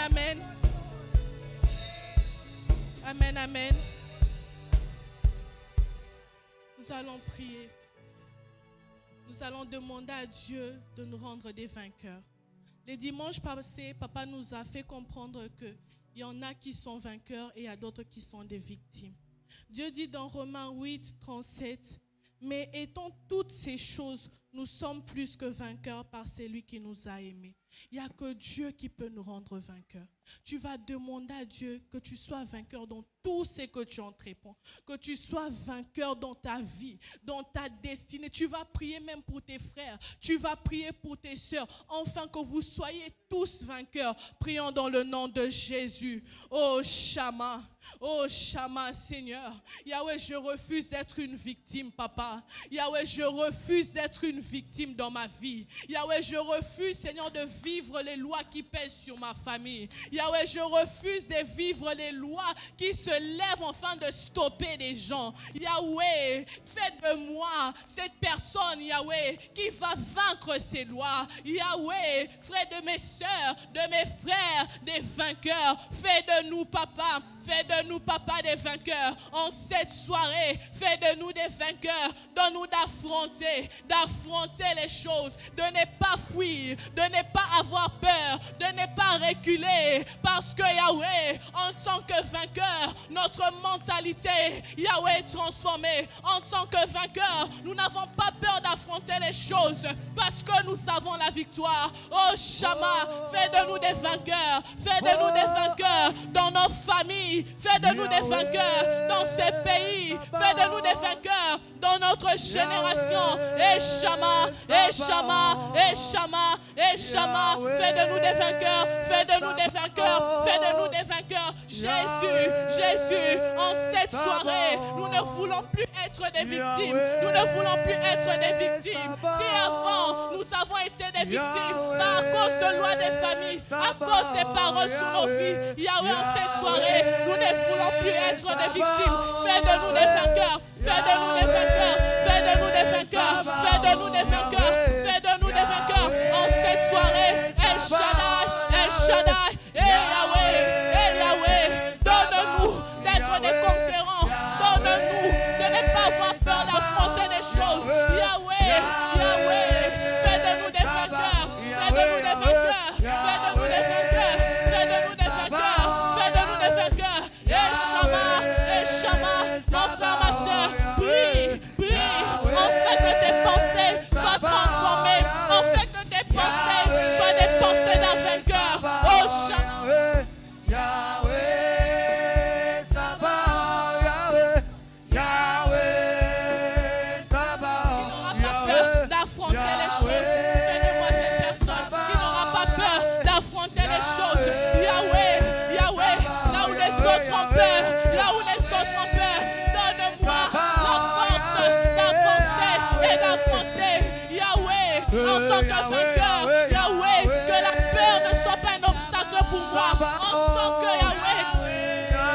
amen. Amen, amen. Nous allons prier. Nous allons demander à Dieu de nous rendre des vainqueurs. Les dimanches passés, Papa nous a fait comprendre qu'il y en a qui sont vainqueurs et il y a d'autres qui sont des victimes. Dieu dit dans Romains 8, 37, « Mais étant toutes ces choses, nous sommes plus que vainqueurs par celui qui nous a aimés. » Il n'y a que Dieu qui peut nous rendre vainqueurs. Tu vas demander à Dieu que tu sois vainqueur dans tout ce que tu entreprends. Que tu sois vainqueur dans ta vie, dans ta destinée. Tu vas prier même pour tes frères. Tu vas prier pour tes sœurs. Enfin que vous soyez tous vainqueurs. Prions dans le nom de Jésus. Oh Shama, Seigneur. Yahweh, je refuse d'être une victime, Papa. Yahweh, je refuse d'être une victime dans ma vie. Yahweh, je refuse, Seigneur, de vivre les lois qui pèsent sur ma famille. Yahweh, je refuse de vivre les lois qui se lèvent afin de stopper les gens. Yahweh, fais de moi cette personne, Yahweh, qui va vaincre ces lois. Yahweh, fais de mes sœurs, de mes frères, des vainqueurs. Fais de nous, Papa, des vainqueurs. En cette soirée, fais de nous des vainqueurs. Donne-nous d'affronter les choses, de ne pas fuir, de ne pas avoir peur, de ne pas reculer, parce que Yahweh, en tant que vainqueur, notre mentalité, Yahweh, est transformée. En tant que vainqueur, nous n'avons pas peur d'affronter les choses, parce que nous avons la victoire. Oh Shama, fais de nous des vainqueurs, fais de nous des vainqueurs dans nos familles, fais de nous des vainqueurs dans ces pays, fais de nous des vainqueurs dans notre génération. Et Shama, et Shama, et Shama, et Shama, fais de nous des vainqueurs, fais de nous des vainqueurs, fais de nous des vainqueurs. Jésus, en cette soirée, nous ne voulons plus être des victimes, nous ne voulons plus être des victimes. Si avant, nous avons été des victimes, à cause de loi des familles, à cause des paroles sur nos vies, Yahweh, en cette soirée, nous ne voulons plus être des victimes. Fais de nous des vainqueurs, fais de nous des vainqueurs, fais de nous des vainqueurs, fais de nous des vainqueurs, fais de nous des vainqueurs. En cette soirée, El Shaddai, Yahweh, donne-nous d'être des conquérants, donne-nous de ne pas avoir peur d'affronter les choses. Yahweh, fais de nous des vainqueurs, fais de nous des vainqueurs, fais de nous des vainqueurs, fais de nous des vainqueurs, fais de nous des vainqueurs. Et Shama, mon frère, ma soeur, prie, enfin que tes pensées soient transformées, enfin que tes pensées soient des pensées d'un vainqueur. Oh Shama. En tant que vainqueur, Yahweh, que la peur ne soit pas un obstacle pour moi. En tant que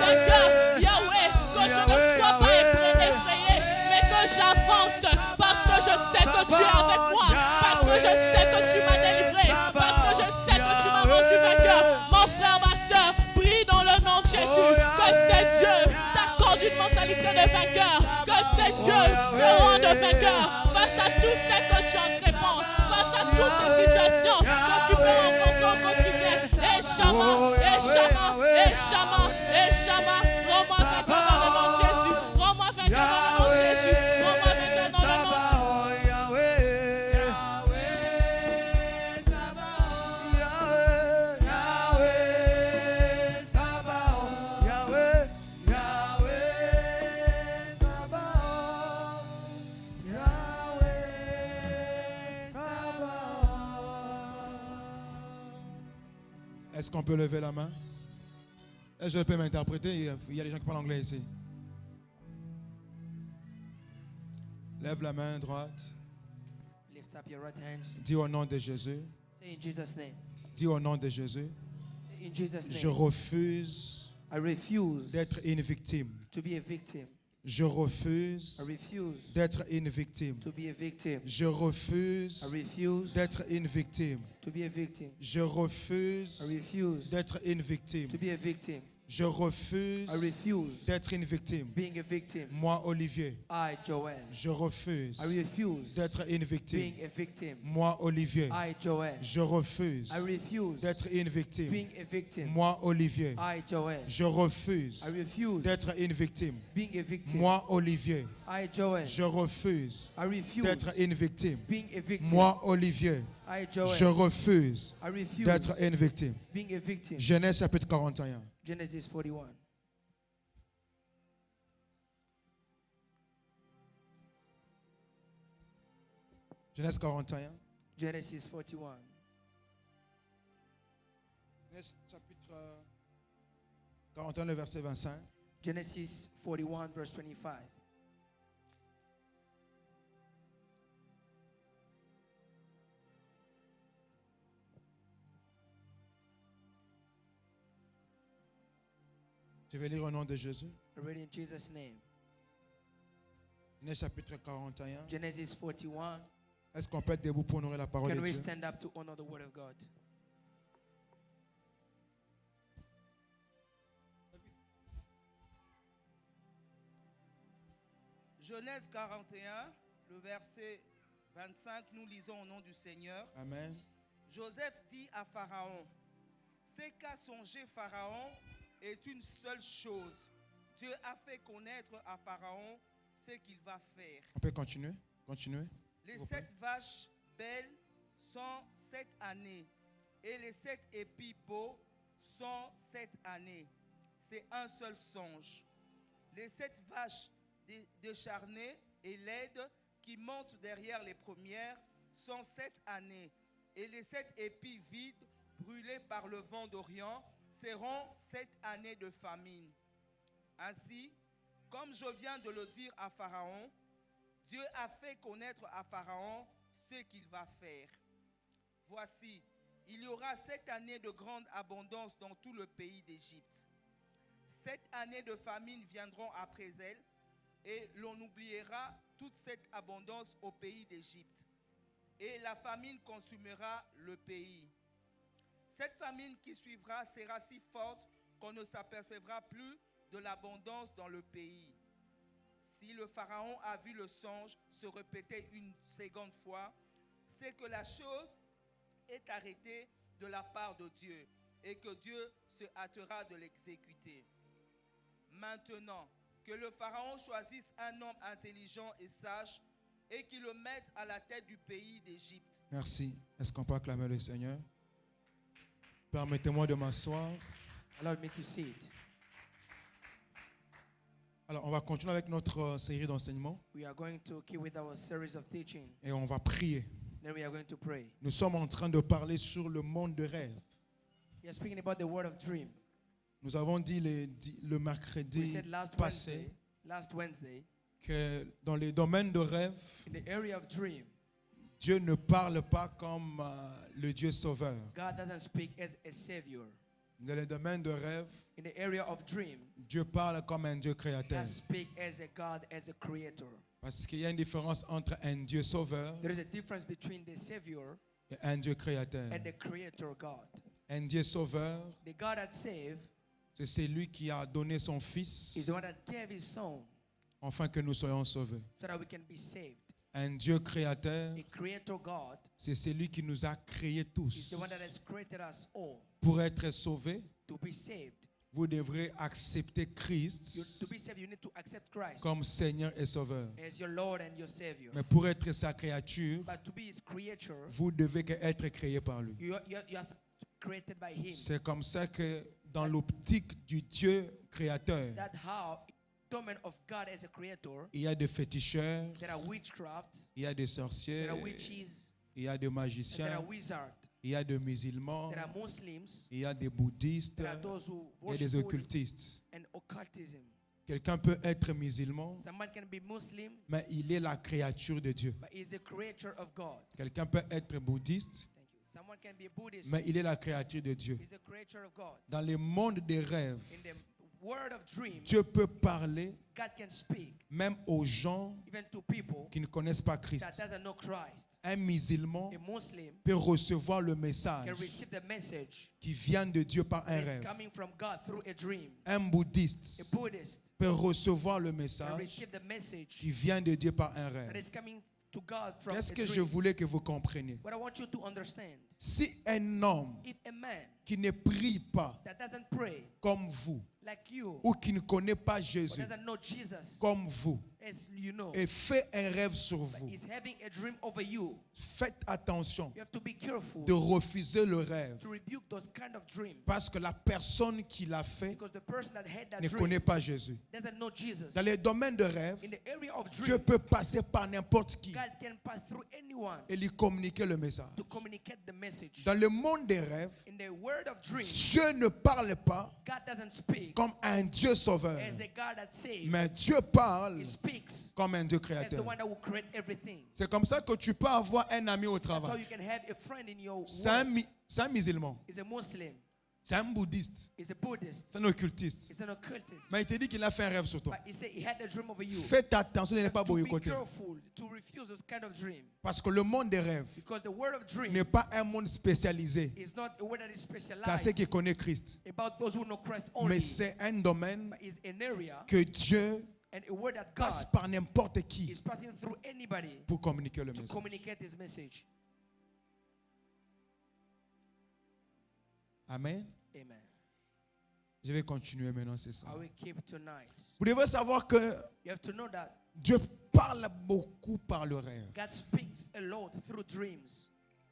vainqueur, Yahweh, que je ne sois pas effrayé, mais que j'avance parce que je sais que tu es avec moi, parce que je sais que tu m'as délivré, parce que je sais que tu m'as rendu vainqueur. Mon frère, ma soeur, prie dans le nom de Jésus, que c'est Dieu t'accorde une mentalité de vainqueur, que c'est Dieu te rende vainqueur face à tout ce que tu entreprends, face à toutes ces situations que tu peux rencontrer au quotidien. Et Shama, rends-moi vainqueur dans le nom de Jésus, rends-moi vainqueur dans le nom de Jésus, rends-moi vainqueur dans le nom de Jésus. Est-ce qu'on peut lever la main? Est-ce que je peux m'interpréter? Il y a des gens qui parlent anglais ici. Lève la main droite. Lift up your right hand. Dis au nom de Jésus. Say in Jesus' name. Dis au nom de Jésus. Say in Jesus' name. Je refuse I refuse d'être une victime. to be a victim. Je refuse I refuse d'être une victime. to be a victim. Je refuse I refuse d'être une victime. to be a victim. Je refuse I refuse d'être une victime. to be a victim. Je refuse I refuse d'être une victime. being a victim. Moi, Olivier, I, Joel. je refuse I refuse d'être une victime. being a victim. Moi, Olivier, I, Joel. je refuse I refuse d'être une victime. being a victim. Moi, Olivier, I, Joel. je refuse I refuse d'être une victime. being a victim. Moi, Olivier, I, Joel. je refuse I refuse d'être une victime. being a victim. Moi, Olivier, I, Joel. je refuse I refuse d'être une victime. being a victim. Genèse chapitre 41. Genesis 41. Genèse 41. Genesis 41. Genèse chapitre 41, le verset 25. Genesis 41, verse 25. Je vais lire au nom de Jésus. I read in Jesus' name. Genèse chapitre 41. Genesis 41. Est-ce qu'on peut être debout pour honorer la parole Can de we Dieu? stand up to honor the word of God? Genèse 41, le verset 25, nous lisons au nom du Seigneur. Amen. Joseph dit à Pharaon, ce qu'a songé Pharaon est une seule chose. Dieu a fait connaître à Pharaon ce qu'il va faire. On peut continuer? Continuer. Les Vous 7 vaches belles sont 7 années et les 7 épis beaux sont 7 années. C'est un seul songe. Les 7 vaches décharnées et laides qui montent derrière les premières sont 7 années et les 7 épis vides brûlés par le vent d'Orient seront 7 années de famine. Ainsi, comme je viens de le dire à Pharaon, Dieu a fait connaître à Pharaon ce qu'il va faire. Voici, il y aura 7 années de grande abondance dans tout le pays d'Égypte. 7 années de famine viendront après elles, et l'on oubliera toute cette abondance au pays d'Égypte. Et la famine consumera le pays. Cette famine qui suivra sera si forte qu'on ne s'apercevra plus de l'abondance dans le pays. Si le Pharaon a vu le songe se répéter une seconde fois, c'est que la chose est arrêtée de la part de Dieu et que Dieu se hâtera de l'exécuter. Maintenant, que le Pharaon choisisse un homme intelligent et sage et qu'il le mette à la tête du pays d'Égypte. Merci. Est-ce qu'on peut acclamer le Seigneur? Permettez-moi de m'asseoir. Allow me to sit. Alors, on va continuer avec notre série d'enseignements We are going to keep with our series of teaching. et on va prier. Then we are going to pray. Nous sommes en train de parler sur le monde de rêve. We are speaking about the word of dream. Nous avons dit le We mercredi said passé last Wednesday, que dans les domaines de rêve, in the area of dream, Dieu ne parle pas comme le Dieu sauveur. God doesn't speak as a savior. Dans les domaines de rêve, In the area of dream, Dieu parle comme un Dieu créateur. God speaks as a God, as a creator. Parce qu'il y a une différence entre un Dieu sauveur There is a difference between the savior et un Dieu créateur. and the creator God. Un Dieu sauveur, The God that saved c'est celui qui a donné son Fils is the one that gave his son afin que nous soyons sauvés. so that we can be saved. Un Dieu créateur, A creator God c'est celui qui nous a créés is tous. the one that has created us all. Pour être sauvés, To be saved, vous devrez accepter Christ to be saved, you need to accept Christ comme Seigneur et Sauveur. as your Lord and your Savior. Mais pour être sa créature, But to be His creature, vous devez être créé par lui. you are created by Him. C'est comme ça que dans l'optique du Dieu créateur, That how, domain of God as a creator, il y a des féticheurs, there are witchcrafts, il y a des sorciers, there are witches, il y a des and there magiciens, are wizards, il y a des musulmans, there are Muslims, il y a des bouddhistes, there are those who il y a des worship Buddhism occultistes. and occultism. Quelqu'un peut être musulman, Someone can be Muslim, mais il est la créature de Dieu. but he's the creature of God. Quelqu'un peut être bouddhiste, Thank you. Someone can be a Buddhist, mais il est la créature de Dieu. he's the creature of God. Dans le monde des rêves, In the word of dream, Dieu peut parler God can speak même aux gens even to people qui ne connaissent pas that Christ. doesn't know Christ. Un musulman A Muslim peut recevoir le message can receive the message qui vient de Dieu par un that is rêve. coming from God through a dream. Un A bouddhiste Buddhist peut recevoir le can message receive the message qui vient de Dieu par un that rêve. is coming to God from Qu'est-ce a que je dream. voulais que vous compreniez? What I want you to understand, Si un homme if a man qui ne prie pas that doesn't pray comme vous, like you, ou qui ne connaît pas or Jésus doesn't know Jesus comme vous, as you know, et fait un rêve sur but vous, is having a dream over you, faites attention you have to be careful de refuser le rêve. to rebuke those kind of dreams. Parce que la personne qui l'a fait Because the person that had that ne dream connaît pas Jésus. doesn't know Jesus. Dans les domaines de rêve, In the area of Dieu dream, peut passer par n'importe qui God can pass through anyone et lui communiquer le message. to communicate the message. Dans le monde des rêves, In the word of dream, Dieu ne parle pas God doesn't speak comme un Dieu sauveur, as a God that saves. mais Dieu parle He speaks comme un Dieu as the créateur. one that will create everything. C'est comme ça que tu peux avoir un ami au That's how travail. you can have a friend in your C'est un, work. c'est un musulman, He's a Muslim. c'est un bouddhiste, He's a Buddhist. c'est un occultiste. He's an occultist. Mais il te dit qu'il a fait un rêve sur toi. But he said he had a dream over you. Faites attention de ne pas To be boycotter. careful to refuse those kind of dream. Parce que le monde des rêves Because the word of dream n'est pas un monde spécialisé is not a word that is qu'à ceux specialized qui connaissent Christ. about those who know Christ Mais only. c'est un domaine But is an area que Dieu and a word that God passe par n'importe qui is passing through anybody pour communiquer le to message. communicate his message. Amen. Amen. Je vais continuer maintenant, c'est ça. I will keep tonight. Vous devez savoir que You have to know that Dieu parle beaucoup par le rêve. God speaks a lot through dreams.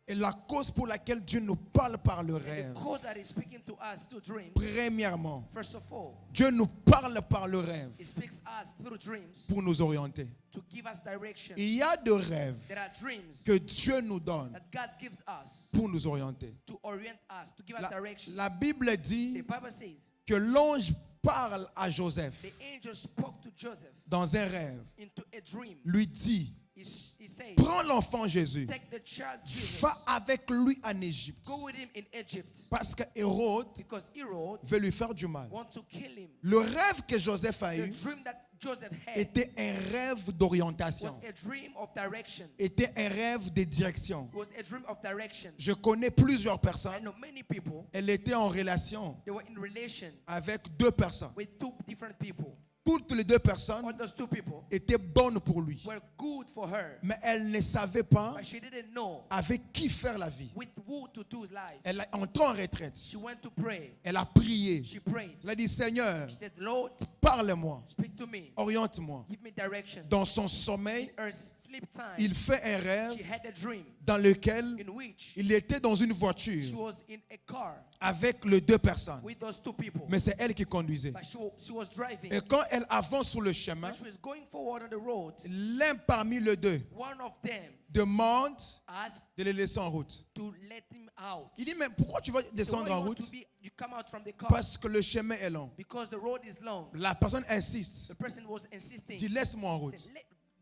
Et la cause pour laquelle Dieu nous parle par le And the rêve, code that is speaking to us through dreams, premièrement, first of all, Dieu nous parle par le rêve He speaks us through dreams pour nous orienter. to give us direction. Il y a des rêves There are dreams que Dieu nous donne that God gives us pour nous orienter. to orient us, to give us La, direction. la Bible The dit Bible says que l'ange parle à Joseph the angel spoke to Joseph dans un rêve, into a dream. lui dit, He said, prends l'enfant Jésus, take the child Jesus, va avec lui en Égypte. go with him in Egypt, Parce que Hérode because Herod veut lui faire du mal. want to kill him. Le rêve que Joseph a The eu dream that Joseph had était un rêve d'orientation, was a dream of direction. était un rêve de direction. It was a dream of direction. Je connais plusieurs I personnes, know many people, elles étaient en relation they were in relation avec deux personnes. with two different people. Toutes les deux personnes All those two people étaient bonnes pour lui. were good for her, Mais elle ne savait pas but she didn't know avec qui faire la vie. with who to do life. Elle est entrée en retraite. She went to pray. Elle a prié. She prayed. Elle a dit, Seigneur, She said, Lord, parle-moi, speak to me. oriente-moi. Give me direction. Dans son sommeil, In her sleep time, il fait un rêve she had a dream dans lequel in which il était dans une she voiture was in a car avec les deux personnes. with those two people. Mais c'est elle qui conduisait. But she was driving. Et quand elle avance sur le chemin, When she was going forward on the road, l'un parmi les deux one of them demande asked de les laisser en route. to let him out. Il dit, mais pourquoi tu vas So why descendre you en want route? to be, you come out from the car Parce que le chemin est long. because the road is long. La personne insiste. The person was insisting. Dit, laisse-moi en route. Said,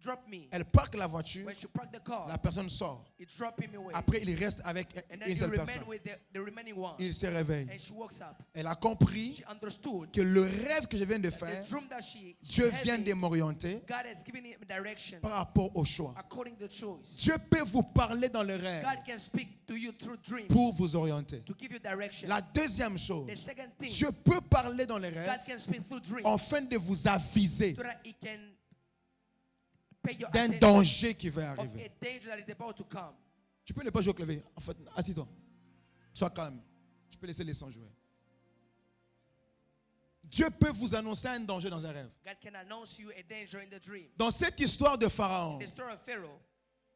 drop me. Elle parque la voiture, When she parked the car, la personne sort. it dropped him away. Après, il reste avec And then une he seule personne. remained with the remaining one. Il se réveille. And she walks up. Elle a compris She understood que le rêve que je viens de the faire, dream that she Dieu had vient in, de m'orienter God has given him direction par rapport au choix. according to choice. Dieu peut vous parler dans le rêve God can speak to you through dreams pour vous orienter. to give you direction. La deuxième chose, The second thing, Dieu peut parler dans les rêves God can speak through dreams afin de vous aviser so that He can pay your d'un attention danger qui va of arriver. a danger that is about to come. Tu peux ne pas jouer au clavier. En fait, assis-toi. Sois calme. Tu peux laisser les sons jouer. Dieu peut vous annoncer un danger dans un rêve. God can announce you a danger in the dream. Dans cette histoire de Pharaon, The story of Pharaoh,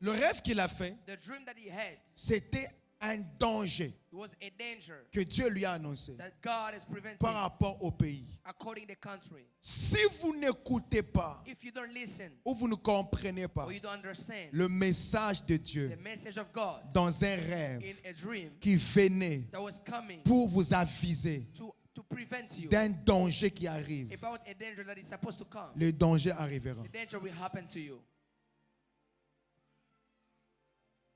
le rêve qu'il a fait, the dream that he had, c'était un danger it was a danger que Dieu lui a annoncé that God is preventing par rapport au pays. according to the country. Si vous n'écoutez pas If you don't listen ou vous ne comprenez pas or you don't understand le message de Dieu the message of God dans un rêve in a dream qui venait that was coming pour vous aviser to prevent you d'un danger qui arrive, about a danger that is supposed to come, le danger arrivera. the danger will happen to you.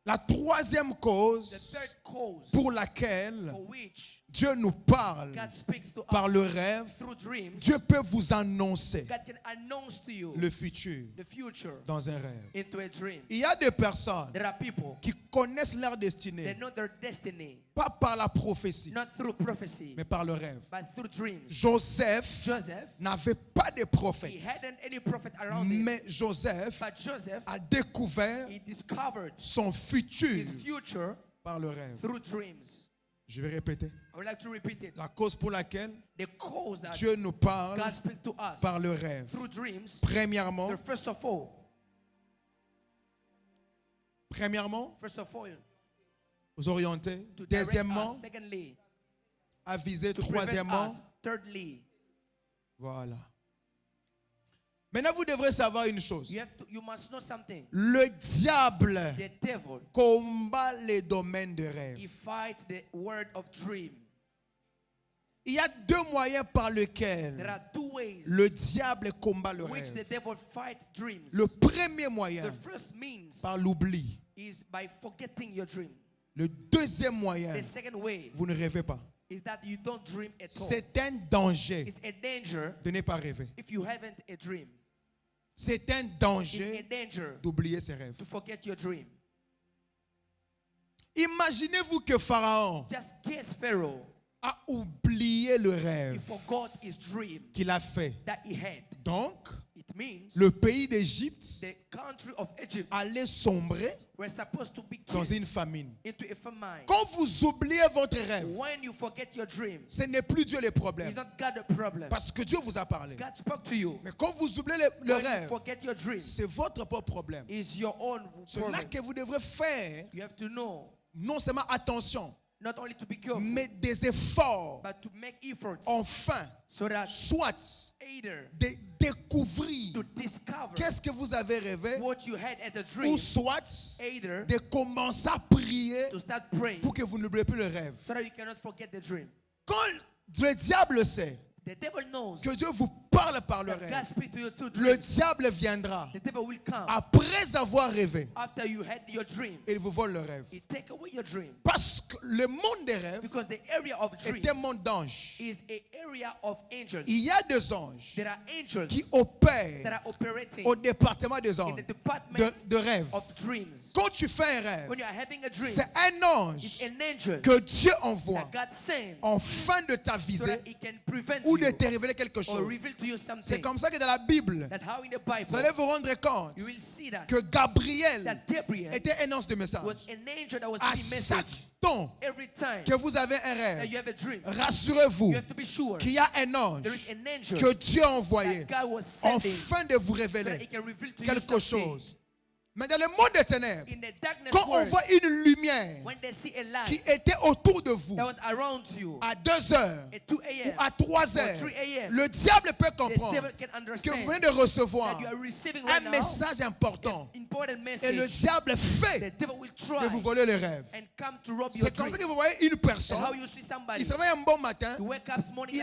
La troisième The cause third cause pour laquelle for which Dieu nous parle God speaks to par us le rêve, through dreams. Dieu peut vous annoncer God can announce to you le futur the future dans un rêve. into a dream. Il y a des personnes There are people, qui connaissent leur they destinée, know their destiny, pas par la prophétie, not through prophecy, mais par le rêve. but through dreams. Joseph Joseph, n'avait pas de he prophète, hadn't any prophet around him, mais Joseph but Joseph, a découvert he discovered son futur his future par le rêve. through dreams. Je vais répéter. I would like to repeat it. La cause pour laquelle The cause that Dieu nous parle God speaks to us par le rêve. through dreams, Premièrement, first of all, vous orienter. to direct Deuxièmement, us. Secondly, aviser. to prevent Troisièmement, us. Thirdly, voilà. Maintenant, vous devrez savoir une chose. you must know something. Le diable The devil, combat les domaines de rêve. he fights the word of dream. Il y a deux moyens par There lesquels are two ways le diable combat le which the rêve. devil fights dreams. Le premier moyen, The first means par l'oubli. is by forgetting your dream. Le deuxième moyen, The second way vous ne rêvez pas. is that you don't dream at all. C'est un danger It's a danger de ne pas rêver. if you haven't a dream. C'est un It's a danger danger d'oublier ses rêves. to forget your dream. Imaginez-vous que Pharaon Just guess Pharaoh, a oublié le he rêve forgot his dream qu'il a fait. that he had. Donc, It means le pays d'Égypte the country of Egypt allait sombrer were supposed to be dans killed une famine. into a famine. Quand vous oubliez votre rêve, When you forget your dream, ce n'est plus Dieu le problème. it's not God the problem. Parce que Dieu vous a parlé. God spoke to you. Mais quand vous oubliez le When you rêve, forget your dream, c'est votre propre problème. it's your own C'est là problem. que vous devrez faire, You have to know non seulement attention, not only to be careful, mais des efforts, but to make efforts enfin, so that soit either de découvrir to discover qu'est-ce que vous avez rêvé, what you had as a ou dream, soit either de commencer à prier to start praying pour que vous n'oubliez plus le rêve. so that you cannot forget the dream. Quand le diable sait The devil knows que Dieu vous parle par le that God rêve, speaks to you through le dreams. diable viendra The devil will come après avoir rêvé after you had your dream. et il vous vole le rêve. He take away your dream Parce que le monde des rêves because the area of dream est un monde d'anges. is an area of angels. Il y a des anges There are angels qui that opèrent are operating au département des in anges the department de rêve. of dreams. Quand tu fais un rêve, When you are having a dream, c'est un ange it's an angel que Dieu envoie that God sends afin de so t'aviser that he can prevent ou de you te révéler quelque or chose. reveal to you C'est something. comme ça que dans la Bible, That how in the vous Bible allez vous rendre compte you will see that que Gabriel that Gabriel était un ange de message. was an angel that was À giving chaque message temps every time que vous avez un that rêve, you have a dream. rassurez-vous You have to be sure qu'il y a un ange there is an angel que Dieu a envoyé that God was sending afin de vous so that révéler he can reveal to you quelque something. chose. Mais dans le monde des ténèbres, In the darkness quand on world, voit une lumière when they see a qui light était autour de vous that was around you à 2 heures at 2 ou a.m. à 3 or heures, 3 a.m., le diable peut the comprendre devil can que vous understand venez de recevoir that you are receiving un right now message important important et le message. diable fait The devil will de vous try voler le rêve. and come to rob your C'est comme ça dream. que vous voyez une And personne, how you see somebody, il se réveille un bon matin, you wake up this morning,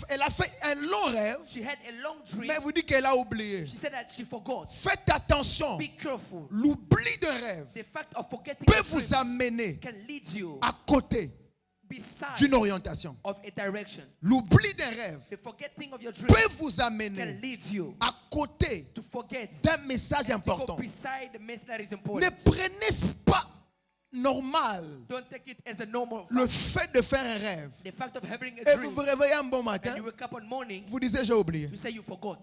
elle a fait un long rêve, she had a long dream. mais vous dites qu'elle a oublié. She said that she forgot. Faites attention, Be careful. l'oubli d'un rêve The fact of forgetting peut your vous dreams amener can lead you à côté beside d'une orientation. of a direction. L'oubli d'un rêve The forgetting of your dream peut vous can amener lead you à côté to forget d'un message to go important. beside the message that is Ne important. prenez pas normal Don't take it as a normal le fact. fait de faire un rêve The fact of having a et vous dream vous réveillez un bon and matin, you wake up one morning, vous disiez j'ai oublié. you say you forgot.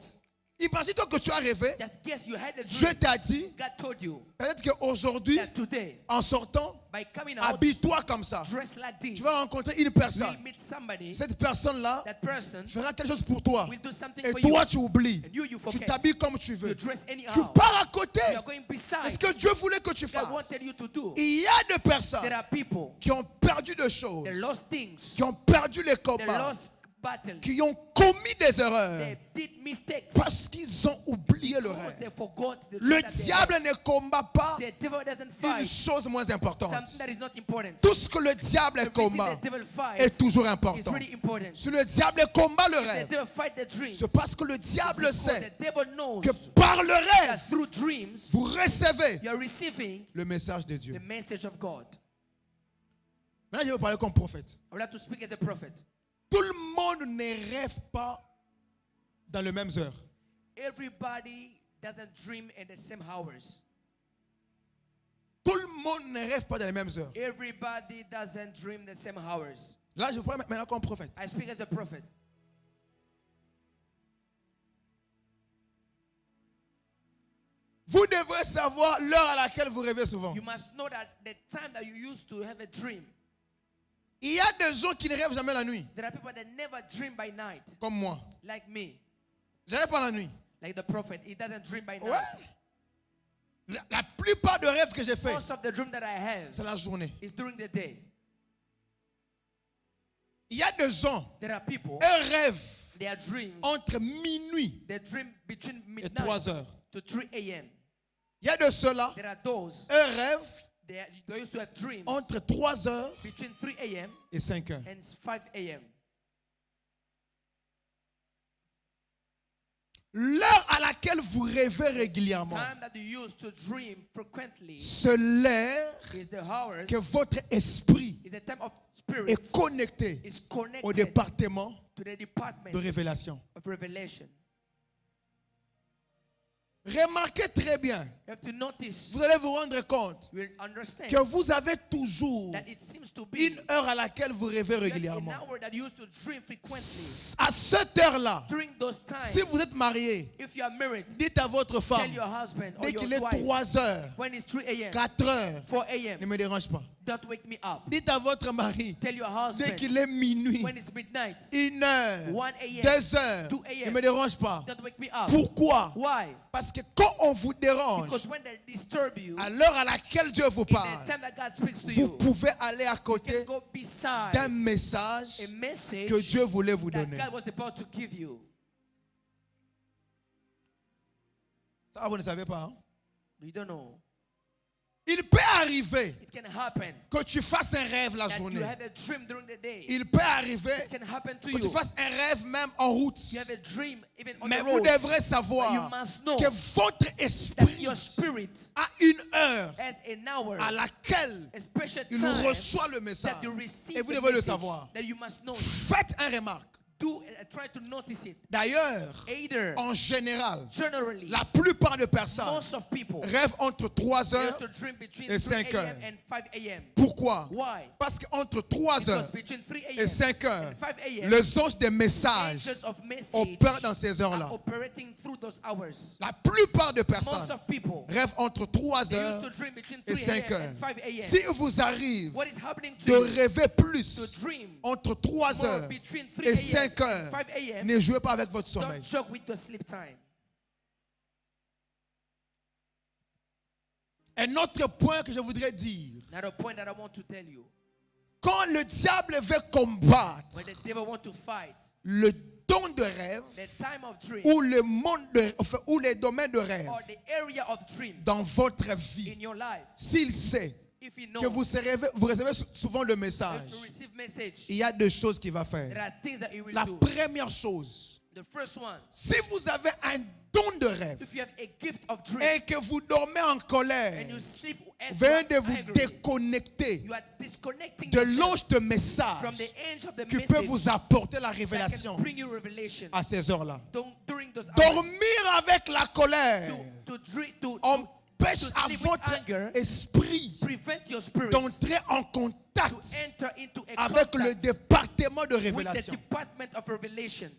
Imagine-toi que tu as rêvé, Just guess you had a Dieu dream. t'a dit, God told you peut-être qu'aujourd'hui, that today, en sortant, by coming out, habille-toi comme ça. dress like this, Tu vas rencontrer une you personne. will meet somebody. Cette personne-là That person fera quelque chose pour toi. will do something Et for toi, you. tu oublies. And you Tu forget. t'habilles comme tu You veux. dress Tu anyhow. pars à côté. You are going beside Est-ce que Dieu voulait que tu God fasses? wanted you to do. Il y a des personnes There are people, qui ont perdu des choses, they lost things, qui ont perdu les they combats, lost battles, qui ont commis des erreurs they did mistakes parce qu'ils ont oublié le because they rêve. forgot the Le truth that they diable had. ne combat pas The devil doesn't une fight chose moins importante. something that is not important. Tout ce que le diable Everything combat the devil est fights toujours is important. really important. Si le diable combat le The rêve, devil fight the dream c'est parce que le diable because sait the devil knows que par le that rêve, through dreams vous recevez you are receiving le message de the Dieu. message of God. Maintenant, je vais parler comme prophète. I would like to speak as a prophet. Tout le monde ne rêve pas dans les mêmes heures. Everybody doesn't dream in the same hours. Tout le monde ne rêve pas dans les mêmes heures. Everybody doesn't dream the same hours. Là, je parle maintenant comme prophète. I speak as a prophet. Vous devrez savoir l'heure à laquelle vous rêvez souvent. You must know that the time that you used to have a dream. Il y a des gens qui ne rêvent jamais la nuit, There are people that never dream by night, comme moi. like me, Je ne rêve pas la nuit. like the prophet. He doesn't dream by Ouais. night. La plupart des rêves que j'ai faits, Most of the dream that I have c'est la journée. is during the day. Il y a des gens, There are people, eux rêvent their dreams, entre minuit they dream between et midnight 3 heures. to 3 a.m. Il y a de ceux-là, There are those, eux rêvent they used to have dreams entre 3 heures between 3 a.m. et 5 heures. and 5 a.m. L'heure à laquelle vous rêvez régulièrement, Time that you use to dream frequently c'est l'heure is the hours, que votre esprit is the time of spirit est connecté is au connected département to the department de révélation. of revelation. Remarquez très bien, You have to notice, vous allez vous rendre compte you will understand que vous avez toujours that it seems to be une heure à laquelle vous rêvez that régulièrement. an hour that you used to dream frequently. À cette heure-là, During those times, si vous êtes marié, if you are married, dites à votre tell femme, your husband or dès your qu'il est wife, 3 heures, when it's 3 a.m., 4 heures, 4 a.m., ne me dérange pas. don't wake me up. Dites à votre mari, Tell your dès husband, qu'il est minuit, when it's midnight, 1 heure, 1 a.m., 2 heures, 2 a.m., ne me dérange pas. don't wake me up. Pourquoi? Why? Parce que quand on vous dérange, Because when they disturb you, à l'heure à laquelle Dieu vous in parle, the time that God speaks to vous you, pouvez aller à you can côté go beside d'un message a message que Dieu voulait vous that donner. God was about to give you. Ça, vous ne savez pas. Hein? You don't know. Il peut arriver It can happen que tu fasses un rêve la that journée. you have a dream during the day. Il peut arriver It can happen to que tu you. fasses un rêve même en route. You have a dream even on Mais the vous road. devrez But savoir you must know que votre that esprit your spirit a une heure has an hour, à laquelle a special il time reçoit le message. that you receive Et vous the devez le message savoir. that you must know. Faites un remarque. Try to notice it. D'ailleurs, Either, en général, generally, la plupart des personnes most of people rêvent entre 3 they heures. have to dream between et 3 5 a.m. heures. and 5 a.m. Pourquoi? Why? Parce qu'entre 3 heures Because between 3 et a.m. 5 heures, and 5 a.m., les anges des messages angels of message opèrent dans ces are heures-là. operating through those hours. La plupart des Most personnes of people rêvent entre 3 they used heures to dream between et 3 5 a.m. heures. and 5 a.m. Si vous arrive What is happening to de you rêver plus to dream entre 3 more heures between 3 et a.m. 5 and heures, 5 a.m. ne jouez pas avec votre sommeil. Don't joke with your sleep time. Un autre point que je voudrais dire, Another point that I want to tell you. quand le diable veut combattre When the devil want to fight, le don de rêve the time of dream ou le monde ou les domaines de rêve or the area of dream dans votre vie, in your life, s'il sait if you que know vous recevez souvent le you message, have to receive message, il y a deux choses qu'il va there faire. are things that he will La do. première chose, The first one, si vous avez un don de rêve if you have a gift of dream et que vous dormez en colère, and you sleep as vous venez you de are vous angry, déconnecter you are disconnecting de yourself l'ange de from message the angel of the qui peut message vous apporter la that révélation can bring you revelation. à ces heures-là. During those hours, Dormir avec la colère to dream, to empêche to à sleep with votre anger, esprit prevent your spirit d'entrer en to contact enter into a avec le contact département de with the révélation. department of revelation.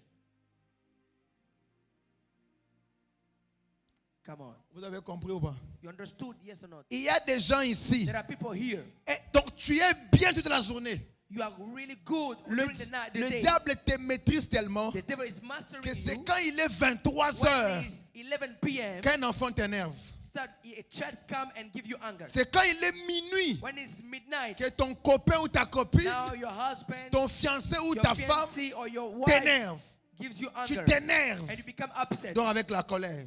Come on. Vous avez compris ou pas? You understood, yes or not? Il y a des gens ici. There are people here. Et donc tu es bien toute la journée. You are really good Le, during the night, the le day. diable te maîtrise tellement The devil is mastering que c'est you. quand il est 23 When heures it is 11 p.m., qu'un enfant t'énerve. start, a child come and give you anger. C'est quand il est minuit When it's midnight, que ton copain ou ta copine, now your husband, ton fiancé ou your ta femme fiancé or your wife t'énerve. gives you Tu anger t'énerves. and you become upset. Dors avec la colère.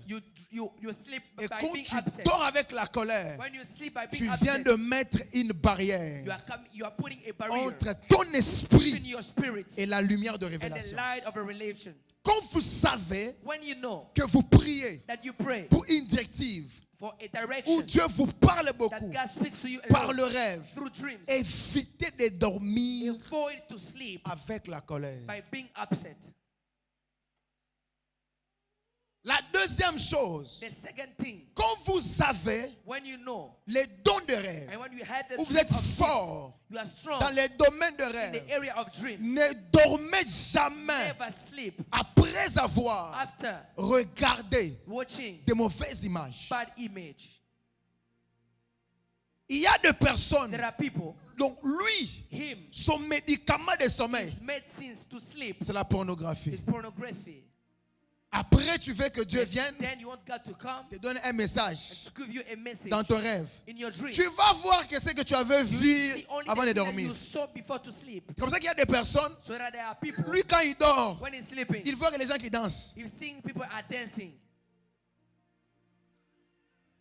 You sleep Et by quand being tu upset. dors avec la colère, When you sleep by tu being viens upset, de mettre une barrière you are putting a barrier entre ton between esprit your spirit et la lumière de and the révélation. light of a revelation. Quand vous savez When you know que vous priez that you pray pour une directive for a où direction, Dieu vous parle that beaucoup God speaks to you a par lot le rêve, through dreams. évitez de dormir Avoid to sleep avec la colère. by being upset. La deuxième chose, The second thing, quand vous avez when you know les dons de rêve, and when you have the où vous dream êtes of fort gifts, you are strong dans les domaines de in the rêve, area of dream. ne dormez jamais Never sleep après avoir after regardé watching de mauvaises images. bad image. Il y a des personnes, There are people, donc lui, him, son médicament de sommeil, his medicines to sleep c'est la pornographie. is pornography. Après, tu veux que Dieu vienne Then you want God to come te donne un message to give you a message dans ton rêve. in your dream. Tu vas voir que ce que tu avais You vu see only avant the de thing that dormir. you saw before to sleep. C'est comme ça qu'il y a des personnes, So that there are people, lui quand il dort, when he's sleeping, il voit que les gens qui dansent. you've seen people are dancing.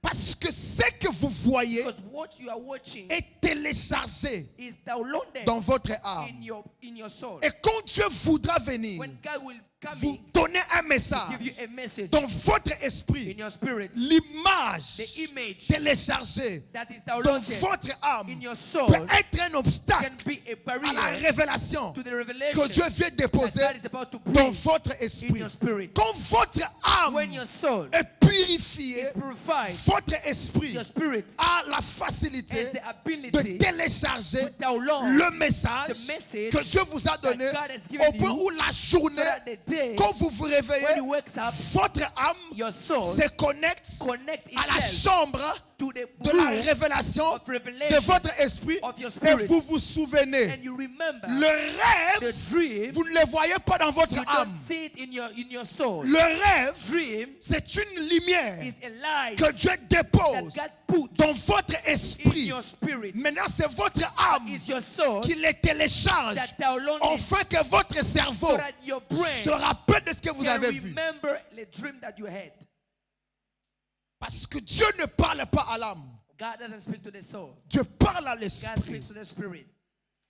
Parce que ce que vous voyez Because what you are watching est téléchargé is downloaded dans votre âme. in your soul. Et quand Dieu voudra venir When God will come vous in, donner un give message you a message dans votre esprit, in your spirit, l'image the image téléchargée that is dans downloaded votre âme in your soul peut être un can obstacle be a à la barrier révélation to the que revelation Dieu vient that déposer God is about to dans bring votre in esprit. your spirit. Quand votre When âme your soul est purifiée, is purified, votre esprit your spirit a la facilité has the de ability télécharger to download le message the message que Dieu vous a donné that God has given au point you, où la journée, so that the day quand vous vous réveillez, when you wake up, votre âme your soul se connecte connect à la itself chambre to the de la room révélation of revelation de votre esprit of your et spirit. vous vous souvenez. And you remember Le the rêve, dream. vous ne le voyez pas dans votre You âme. don't see it in your soul. Le rêve, Dream c'est une lumière is a light que Dieu that dépose God puts dans votre in esprit. your spirit. Maintenant, c'est votre âme Is your soul qui les télécharge that downloads afin que votre cerveau so that your brain se rappelle de ce que vous can avez vu. remember the dream that you had. Parce que Dieu ne parle pas à l'âme. God doesn't speak to the soul. Dieu parle à God l'esprit. speaks to the spirit.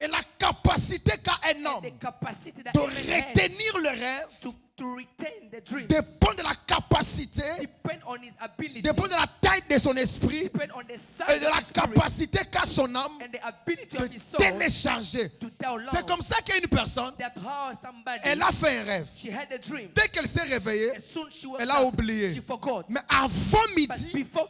Et la capacité qu'a un And homme the capacity that de a man has retenir le rêve to retain the dream dépend de la capacité, depend on his ability, dépend de la taille de son esprit depend on the size et de of la his spirit capacité qu'a son âme and the ability de of his soul télécharger. to download. C'est comme ça qu'il y a une personne, That how somebody, elle a fait un rêve. she had a dream. Dès qu'elle s'est réveillée, As soon she was elle a up, oublié. she forgot. Mais avant But midi, before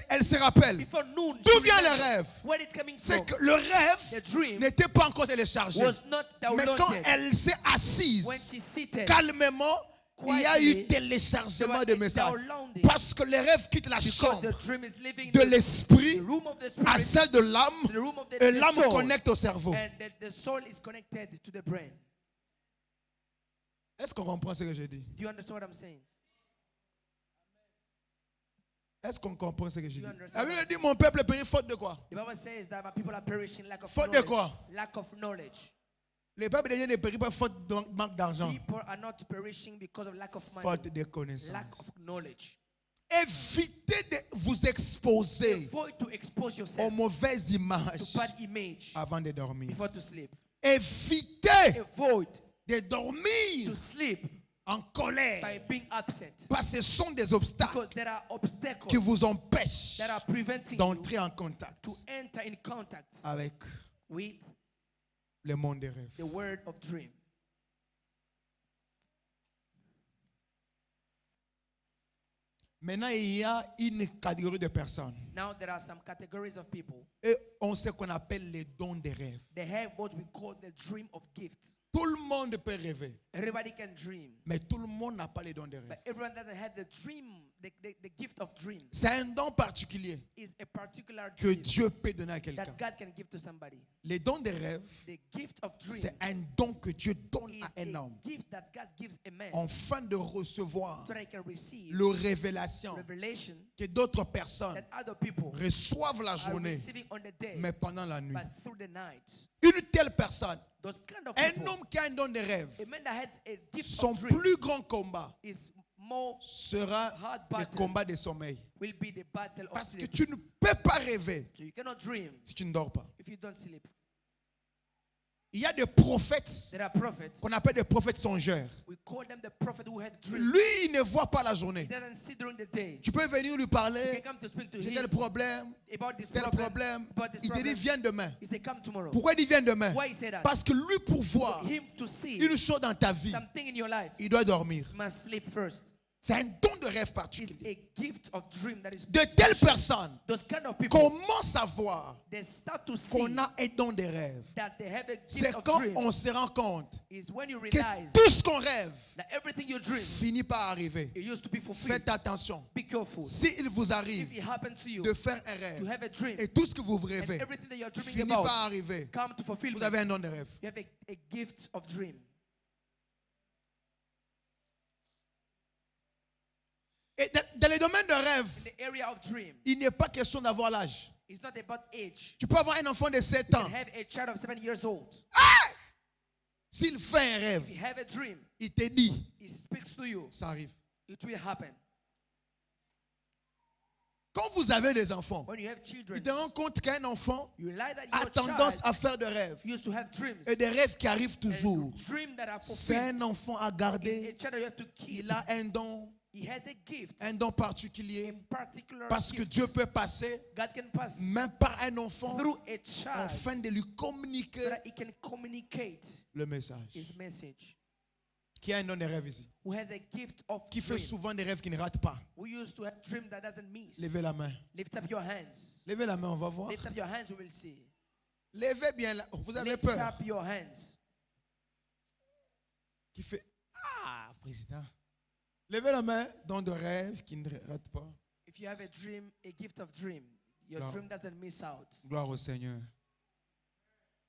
elle se rappelle. before noon, D'où she vient le remembered rêve? where it coming C'est from. que le rêve The dream n'était pas encore téléchargé. was not Mais quand downloaded. elle s'est assise When she seated, calmement, il y a quietly, eu téléchargement there de was a messages. downloading. Parce que le rêve quitte la because chambre the dream is living de in l'esprit the room of the à spirit, celle de l'âme to the room of the et l'âme soul, connecte au cerveau. and the soul is connected to the brain. Est-ce qu'on comprend ce que je dis? Do you understand what I'm saying? Est-ce qu'on comprend ce que je dis? You understand La Bible what I'm dit mon peuple périt faute de quoi? The Bible says that my people are perishing lack of Faute de knowledge. quoi? Lack of knowledge. Le peuple de Dieu ne périt pas faute de manque d'argent, People are not perishing because of lack of money. faute de connaissance. Lack of knowledge. Évitez de vous exposer Avoid to expose aux yourself mauvaises to images bad image avant de dormir. before to sleep. Évitez Avoid de dormir to sleep en colère. by being upset. Parce que ce sont des obstacles Because there are obstacles qui vous empêchent that are preventing you d'entrer en contact to enter in contact avec with le monde des rêves. the word of dream. Maintenant, il y a une catégorie de personnes. Now there are some categories of people. Et on sait qu'on appelle les dons des rêves. They have what we call the dream of gifts. Tout le monde peut rêver, Everybody can dream, mais tout le monde n'a pas les dons des rêves. but everyone doesn't have the dream, the gift of dreams. C'est un don particulier Is a particular que dream Dieu peut donner à quelqu'un. that God can give to somebody. Les dons des rêves, The gift of dream c'est un don que Dieu donne is à un a homme gift that God gives a man afin de recevoir so that he can receive la révélation revelation que d'autres personnes that other people reçoivent la are journée, receiving on the day, mais pendant la nuit. but through the night. Une telle personne, Those kind of un people, homme qui a un don de rêve, a man that has a gift son of dream plus grand combat is more sera hard le battle. combat de sommeil. Will be the battle of Parce que sleep. tu ne peux pas rêver So you cannot dream si tu ne dors pas. if you don't sleep. Il y a des prophètes There are prophets. qu'on appelle des prophètes songeurs. We call them the prophet who have dreams. Lui, il ne voit pas la journée. He doesn't see during the day. Tu peux venir lui You parler. can come to speak to J'ai him tel problème, about this tel problème. about this Il te dit, problem. viens demain. He said, come tomorrow. Pourquoi il dit viens demain? Why he said that? Parce que lui, pour voir For him to see une chose dans ta vie, something in your life, il doit dormir. you must sleep first. C'est un don de rêve It's particulier. a gift of dream that is De telles special. personnes Those kind of people, commencent à voir they start to see qu'on a un don de rêve. that they have a C'est gift of quand dream. on se rend compte Is when you que realize tout ce qu'on rêve that everything you dream, finit par arriver. it used to be fulfilled. Faites attention. Be careful. S'il vous arrive If it happened to you de faire un to rêve have a dream et tout ce que vous and rêvez everything that you're dreaming finit about par arriver, come to fulfillment, vous avez un don de rêve. you have a gift of dream. Et dans les domaines de rêve, In the area of dream, il n'est pas question d'avoir l'âge. it's not about age. Tu peux avoir un enfant de 7 You ans. can have a child of 7 years old. S'il fait un rêve, If you have a dream, il te dit, it speaks to you. ça arrive. It will happen. Quand vous avez des enfants, When you have tu children, te rends compte qu'un enfant you realize that a your tendance child à faire de rêves. used to have dreams. Et des rêves qui arrivent toujours. And dreams that are C'est fulfilled. un enfant à It's a garder. child that you have to keep. Il a He has a gift. un don particulier. In particular Parce que gifts. Dieu peut passer, God can pass même par un enfant, through a child afin de lui so communiquer that he can communicate le message. his message. Qui a un don de rêve ici? Who has a gift of Qui fait dream. souvent des rêves qui ne ratent pas? Who used to have dream that doesn't miss. Levez la main. Lift up your hands. Levez la main, on va voir. Lift up your hands, we will see. Levez bien la... Vous avez Lift peur? up your hands. Qui fait... Ah, président. Levez la main, don de rêve qui ne rate pas. If you have a dream, a gift of dream, your No. dream doesn't miss out. Gloire au Seigneur.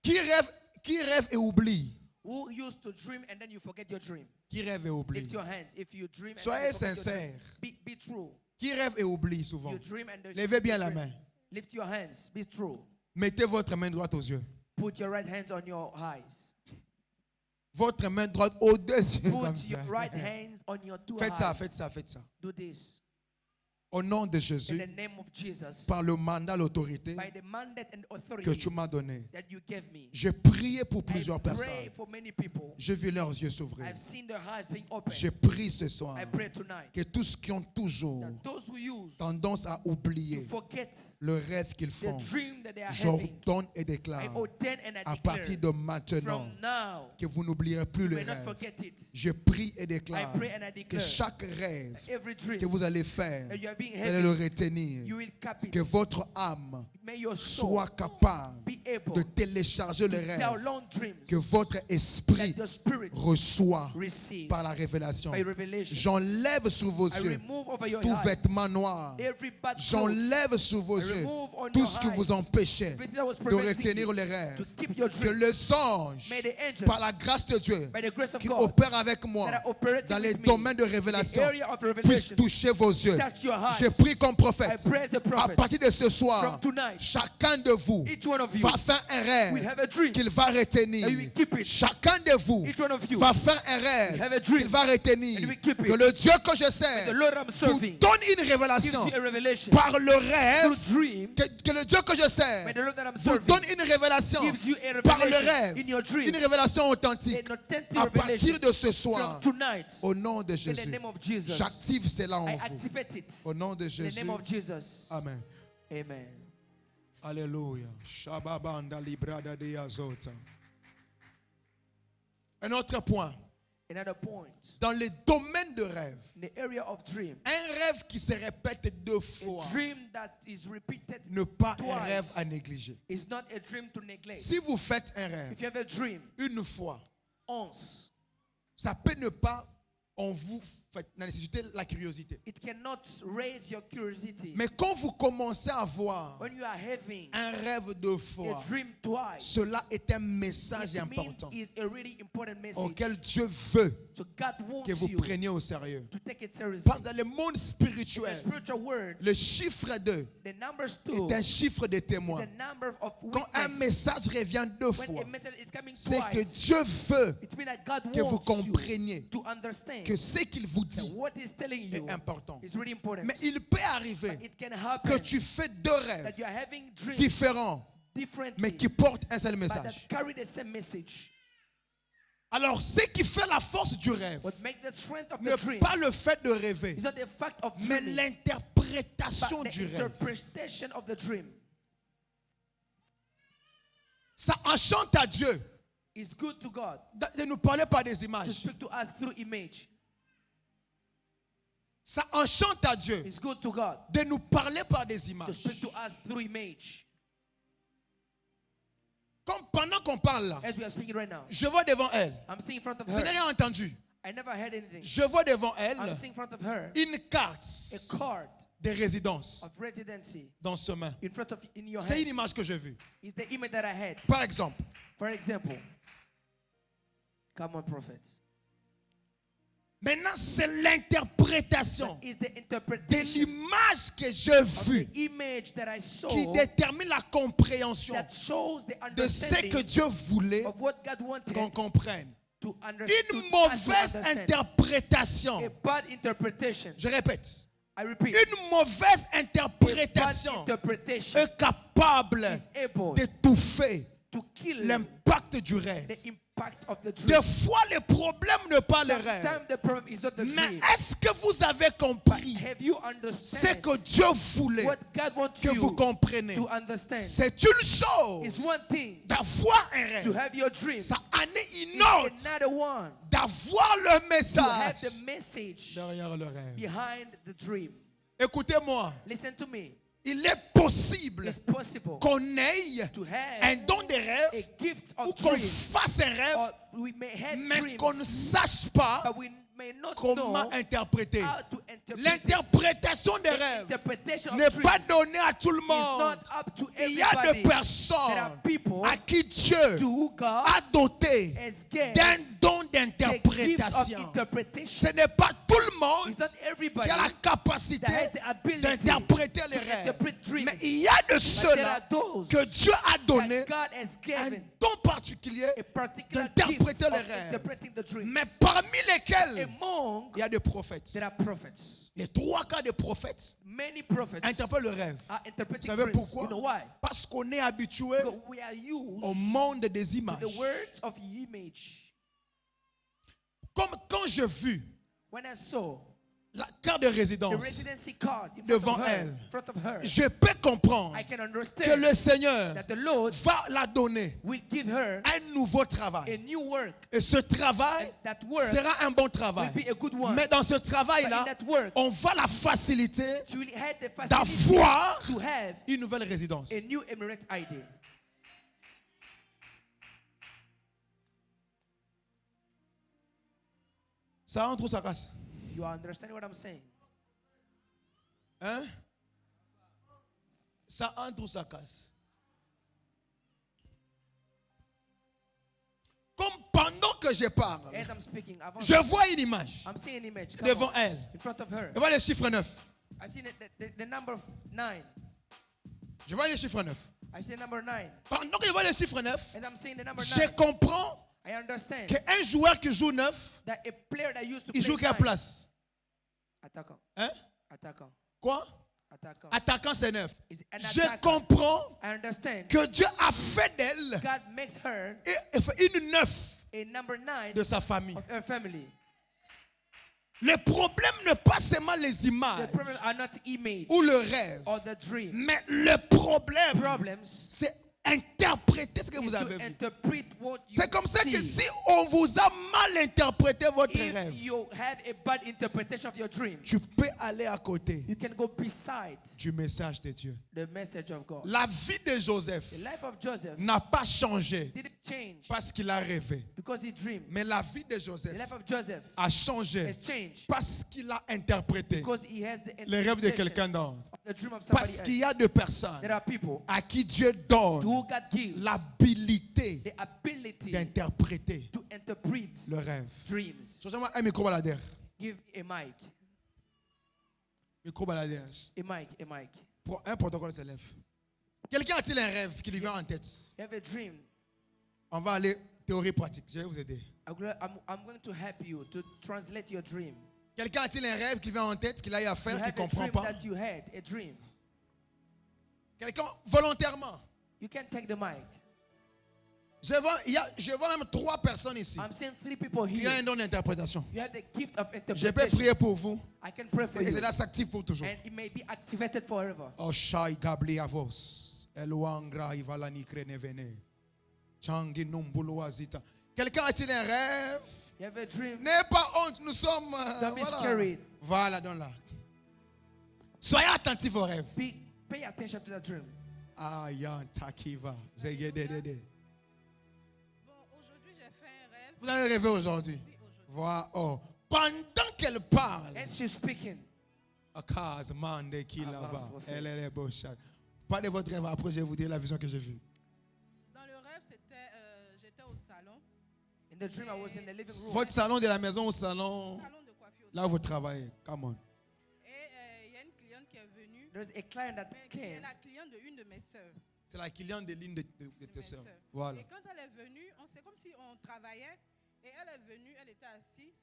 Qui rêve et oublie? Who used to dream and then you forget your dream? Qui rêve et oublie? Lift your hands. If you dream and Soyez then you forget your dream, sincère. be true. Qui rêve et oublie souvent? You dream and then you Levez forget bien your la dream. main. Lift your hands. Be true. Mettez votre main droite aux yeux. Put your right hands on your eyes. Votre main droite aux deux yeux comme Put ça. your right hands on your two Faites ça, eyes. faites ça, faites ça. Do this. Au nom de In Jésus, the name of Jesus. par le mandat, l'autorité By the mandate and que authority tu m'as donné, that you gave me. j'ai prié pour I plusieurs pray personnes. for many people. J'ai vu leurs yeux s'ouvrir. I've seen their eyes being opened. J'ai prié ce soir I pray tonight que tous ceux qui ont toujours that those who use tendance à oublier to forget le rêve qu'ils the font, dream that they are having, j'ordonne et I déclare ordain and I à declare partir de maintenant from now, que vous n'oublierez plus you le will not rêve. forget it. Je prie et I déclare pray and I que declare chaque rêve every dream que vous allez faire, that you are being vous allez le having, retenir. you will cap it. Que votre âme May your soul soit capable be able de télécharger le to rêve download dreams que votre esprit that your spirit reçoit receive par la révélation. by revelation. J'enlève sur vos I yeux remove over your tout eyes vêtement noir. every bad clothes, J'enlève sur vos I yeux remove on tout your ce qui vous eyes empêchait everything that was de preventing retenir you les rêves. to keep your Que dream. les anges, May the angels, par la grâce de Dieu, by the grace of qui God, opèrent avec moi that are operating dans les with me, domaines de the révélation, area of puissent revelation, toucher vos yeux. touch your eyes. Je prie comme I prophète. pray as a À prophet. partir de ce soir, From tonight, chacun de vous each one of you va faire un will rêve have a dream. qu'il va retenir. And you will keep it. Chacun de vous Each one of you va faire un will rêve have a dream. qu'il va retenir. And you will keep it. Que le Dieu que je The sers Lord I'm vous serving donne une gives révélation you a revelation par le through rêve. dream. Que le Dieu que je sers May the Lord that I'm vous serving donne une révélation gives you a par le revelation rêve. in your dream. Une révélation authentique. An authentic À partir revelation de ce from soir, tonight. au nom de In the Jésus, name of Jesus, j'active cela en I vous. activate it. Au nom de In the Jésus. name of Jesus. Amen. Amen. Alléluia. Shababanda librada de azota. Un autre point. Another point. Dans les domaines de rêve, In the area of dream, un rêve qui se répète deux fois a dream that is repeated n'est pas un twice rêve à négliger. is not a dream to neglect. Si vous faites un rêve If you have a dream une fois, once, ça peut ne pas en vous nécessiter la curiosité. it cannot raise your curiosity. Mais quand vous commencez à voir When you are having un rêve deux a fois, dream twice, cela est un message it important is a really important message. auquel Dieu veut So God wants que vous you preniez au sérieux. to take it seriously. Parce que dans le monde In the spirituel, spiritual world, le chiffre 2 the numbers 2 est un chiffre de is témoin. the number of Quand un witnesses. message revient deux When fois, a message is coming c'est que twice, Dieu veut it means that God que vous wants you compreniez to understand que ce qu'il vous that dit what is telling you est important. is really important. Mais il peut arriver But it can que happen tu fais deux rêves that you are having dreams différents differently, mais qui portent un seul but that message. carry the same message. Alors, ce qui fait la force du rêve What makes the strength of the n'est dream pas le fait de rêver, is not the fact of mais dreaming, l'interprétation but the du rêve. interpretation of the dream. Ça enchante à Dieu It's good to God de nous parler par des to images. speak to us through image. Ça enchante à Dieu It's good to God de nous parler par des to images. speak to us through image. Comme pendant qu'on parle là, As we are speaking right now, je vois devant elle. I'm seeing in front of Je n'ai her. rien entendu. I never heard anything. Je vois devant elle I'm seeing in front of her une carte a card de résidence of residency dans ce main. in front of in your C'est une hands. image que j'ai vue. It's the image that I had. Par exemple, For example, come on, prophet. maintenant c'est l'interprétation Is the de interpretation l'image que j'ai of vue the image that I saw qui détermine la compréhension that shows the de ce que understanding Dieu voulait of what God wanted qu'on comprenne. to understand. Une mauvaise A interprétation, bad interpretation. je répète, I repeat. une mauvaise A bad interprétation interpretation est capable is able d'étouffer to kill l'impact du rêve. the impact of the Des dream. fois, le problème n'est pas le rêve. Sometimes the problem is not the Mais dream. est-ce que vous avez compris Have you ce understand que Dieu voulait what God wants que vous you compreniez? to understand? C'est une chose It's one thing d'avoir un to rêve. have your dream. Ça en est une It's autre another one d'avoir le to have message the message derrière le rêve. behind the dream. Écoutez-moi, Listen to me. il est possible It's possible qu'on ait to have un don de a rêve gift ou of qu'on dream, fasse un rêve, or we may have mais qu'on ne dreams, sache pas but we may not comment know interpréter. how to interpret it. L'interprétation des rêves Interpretation of n'est dreams pas donnée à tout le is monde. not up to Il y a everybody. des There are personnes people à qui Dieu to who God a doté has given d'un don the gift of d'interprétation. interpretation. Ce n'est pas tout le It's monde not everybody qui a la that capacité has the ability d'interpréter les to rêves. interpret dreams. Mais il y a de But there ceux-là are those que Dieu a donné that God has un given don particulier a particular d'interpréter gift les of rêves. interpreting the dream. Mais parmi lesquels Among il y a des prophètes. there are prophets. Les trois quarts des prophètes Many prophets interprètent le rêve. are Vous interpreting savez dreams. pourquoi? You know why? Parce qu'on est habitué Because we are used au monde des to images. the words of image. Comme quand j'ai vu When I saw la carte de the résidence, residency card in devant front of her, elle, in front of her, je peux comprendre I can que understand le Seigneur that the Lord va la donner will give her un nouveau a travail. new work. Et ce travail And that work sera un bon will travail. be a good one. Mais dans ce But in travail-là, that work, on va la faciliter she will have the facility d'avoir to have une nouvelle résidence. a new Emirate ID. Ça entre ou ça casse? You are understanding what I'm saying? Hein? Ça entre ou ça casse? Comme pendant que je parle, As I'm speaking, je vois une image I'm seeing an image come devant on, elle. in front of her. Je vois le chiffre 9. I see the number 9. Je vois le chiffre 9. I see number 9. Pendant que je vois le chiffre 9, As I'm seeing the number je 9, comprends I understand qu'un joueur qui joue 9, that a player that used to il play joue quelle 9, place? attaquant, Hein? attaquant, Quoi? attaquant, Attaquant, c'est 9. is an Je attacker. comprends I understand que Dieu a fait d'elle God makes her une 9 a number 9 de sa famille. of her family. Le problème n'est pas seulement les The images problems are not image ou le rêve, or the dream. mais le problème, Problems c'est interpréter ce que is vous to avez vu. interpret what you C'est comme ça que see. si on vous a mal interprété votre If rêve, you have a bad interpretation of your dream, tu peux aller à côté you can go beside du message de Dieu. the message of God. La vie de Joseph The life of Joseph n'a pas changé didn't change parce qu'il a rêvé. because he dreamed. Mais la vie de The Joseph life of Joseph a changé has changed parce qu'il a interprété because he has the les rêves de interpretation quelqu'un d'autre. of the dream of somebody Parce qu'il y else. a des personnes There are people à qui Dieu to donne who God gives l'habilité the ability d'interpréter to interpret le rêve. dreams. Changez-moi un micro baladère. Give a mic, Micro baladère. a mic, a mic. Un protocole s'élève. Quelqu'un a-t-il un rêve qui lui vient en tête? You have a dream. On va aller théorie pratique. Je vais vous aider. I'm going to help you to translate your dream. Quelqu'un a-t-il un rêve qui lui vient en tête, qu'il a eu à You faire, qu'il have ne a comprend dream pas? that you had, a dream. Quelqu'un volontairement. You can take the mic. Je vois même 3 personnes ici I'm seeing 3 people qui ont here. un don d'interprétation. You have the gift of Je peux interpretation. prier pour vous I can pray for et you. cela s'active pour toujours. And it may be activated forever. Oh, Shai Gabli Avos. Eluangra Ivalani Krenevene. Changi Numbulu Azita. Quelqu'un a-t-il un rêve? You have a dream. N'ayez pas honte, nous sommes. Don't be Voilà, scared. voilà donne-la. Soyez attentifs aux rêves. Pay attention to the dream. Ayan Takiva. Zegedede. Bon, aujourd'hui, j'ai fait un rêve. Vous avez rêvé aujourd'hui. Oui, aujourd'hui. Voilà. Oh. Pendant qu'elle parle, As she's speaking, Akaz Mande Kilava. Avance, prophète. Elle est bochat. Parlez de votre rêve, après je vais vous dire la vision que j'ai vue. Dans le rêve, j'étais au salon. in the dream I was in the living room. Votre salon de la maison au salon, Salon de coiffure. là où vous travaillez. Come on. Et il y a une cliente qui est venue. There's a client that Mais qui est came. la cliente de une de mes sœurs. C'est la cliente de l'une de de tes mes soeurs. sœurs. Voilà. Et quand elle est venue, c'est comme si on travaillait. Et elle est venue, elle était assise.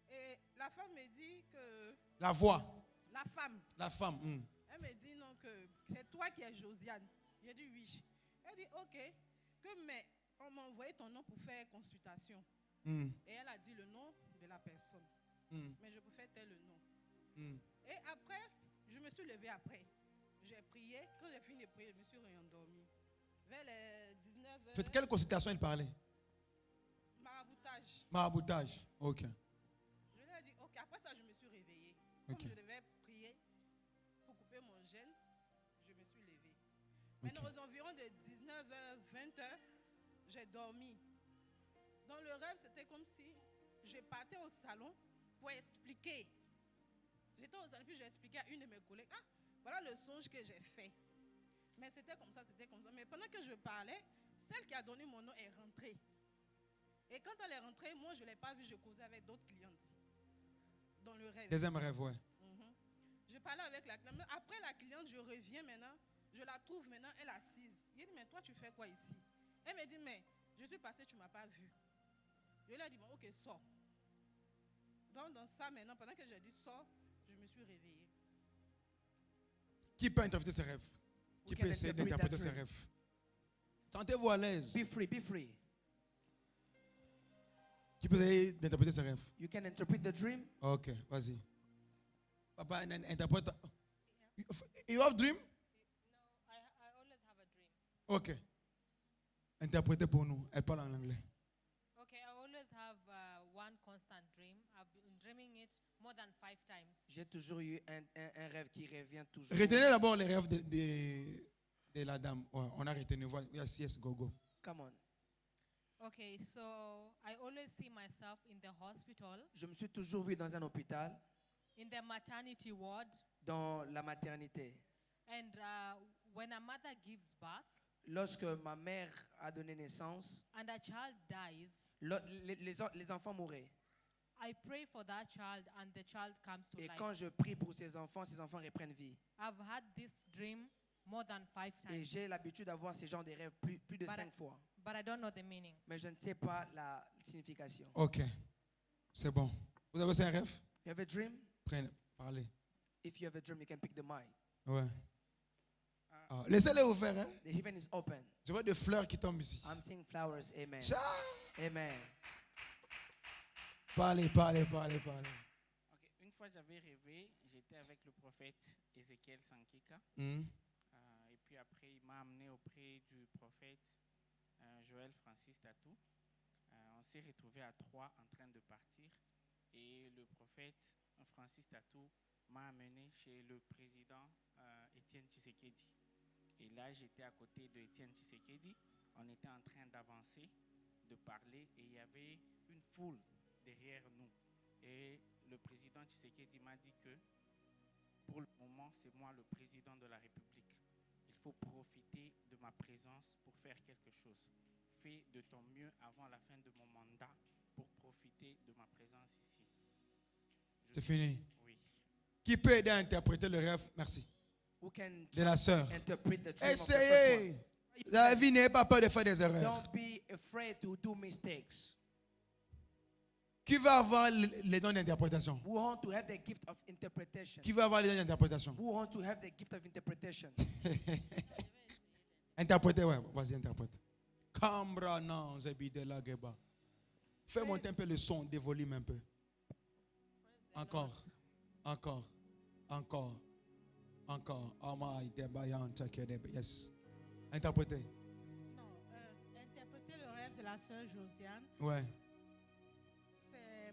Et la femme me dit que. La voix. La femme. La femme. Elle me dit non, que c'est toi qui es Josiane. J'ai dit oui. Elle dit ok. Mais on m'a envoyé ton nom pour faire consultation. Et elle a dit le nom de la personne. Mais je préfère tel le nom. Et après, je me suis levée après. J'ai prié. Quand j'ai fini de prier, je me suis réendormie. Vers les 19h. Faites quelle consultation il parlait? Maraboutage. Maraboutage. Ok. Je lui ai dit ok. Après ça, je me suis réveillée. Comme Ok. je devais prier pour couper mon gène, je me suis levée. Maintenant, aux environs de 19h, 20h, j'ai dormi. Dans le rêve, c'était comme si je partais au salon pour expliquer. J'étais au salon, puis j'ai expliqué à une de mes collègues, ah, voilà le songe que j'ai fait. Mais c'était comme ça, c'était comme ça. Mais pendant que je parlais, celle qui a donné mon nom est rentrée. Et quand elle est rentrée, moi, je ne l'ai pas vue, je causais avec d'autres clientes. Dans le rêve. Deuxième rêve, ouais. Je parlais avec la cliente. Après la cliente, je reviens maintenant. Je la trouve maintenant, elle est assise. Il dit, mais toi, tu fais quoi ici? Elle me dit, mais je suis passée, tu ne m'as pas vu. Je lui ai dit, bon, ok, sors. Donc, dans ça, maintenant, pendant que j'ai dit sors, je me suis réveillée. Qui peut interpréter ses rêves? Qui Who peut can essayer interpret d'interpréter that ses dream? rêves? Sentez-vous à l'aise. Be free, be free. Qui peut essayer d'interpréter ses rêves? You can interpret the dream. Ok, vas-y. Papa, interprète. You have dream? I always have a dream. Ok. Interprétez pour nous. Elle parle en anglais. Okay, I always have one constant dream. I've been dreaming it more than 5 times. J'ai toujours eu un rêve qui revient toujours. Retenez d'abord les rêves de la dame. Ouais, on a retenu. Voilà. Yes, yes, go, go. Come on. Okay, so I always see myself in the hospital, Je me suis toujours vu dans un hôpital, in the maternity ward, dans la maternité. and when a mother gives birth Lorsque ma mère a donné naissance, and a child dies, les enfants mouraient. I pray for that child and the child comes to Et life. quand je prie pour ces enfants reprennent vie. I've had this dream more than 5 Et times, j'ai l'habitude d'avoir ces genres de rêves plus de But 5 fois. but I don't know the meaning. Mais je ne sais pas la signification. Ok. C'est bon. Vous avez aussi un rêve? You have a dream? Prenez, parlez. If you have a dream, you can pick the mic. Ouais. Ah, laissez-les ouvert. Hein? The heaven is open. Je vois des fleurs qui tombent ici. I'm seeing flowers. Amen. Ciao. Amen. Parlez, parlez, parlez, parlez. Ok, une fois j'avais rêvé, j'étais avec le prophète Ézéchiel Sankika. Et puis après, il m'a amené auprès du prophète Joël Francis Tatou. On s'est retrouvés à 3 en train de partir. Et le prophète Francis Tatou m'a amené chez le président Étienne Tshisekedi. Et là, j'étais à côté de Étienne Tshisekedi. On était en train d'avancer, de parler. Et il y avait une foule derrière nous. Et le président Tshisekedi m'a dit que pour le moment, c'est moi le président de la République. Il faut profiter de ma présence pour faire quelque chose. Fais de ton mieux avant la fin de mon mandat pour profiter de ma présence ici. C'est fini. Oui. Qui peut aider à interpréter le rêve? Merci. Who can De la sœur. interpret the dream of the first Essayez. one? La vie n'est pas peur de faire des erreurs. Don't be afraid to do mistakes. Qui va avoir les dons d'interprétation? Who want to have the gift of interpretation? Qui va avoir les dons d'interprétation? Who want to have the gift of interpretation? Interprétez, ouais. Vas-y, interprète. Cambra nan zebidela geba. Fais monter un peu le son, des volumes un peu. Encore. Yes. Interprétez. Non, interpréter le rêve de la sœur Josiane. Ouais.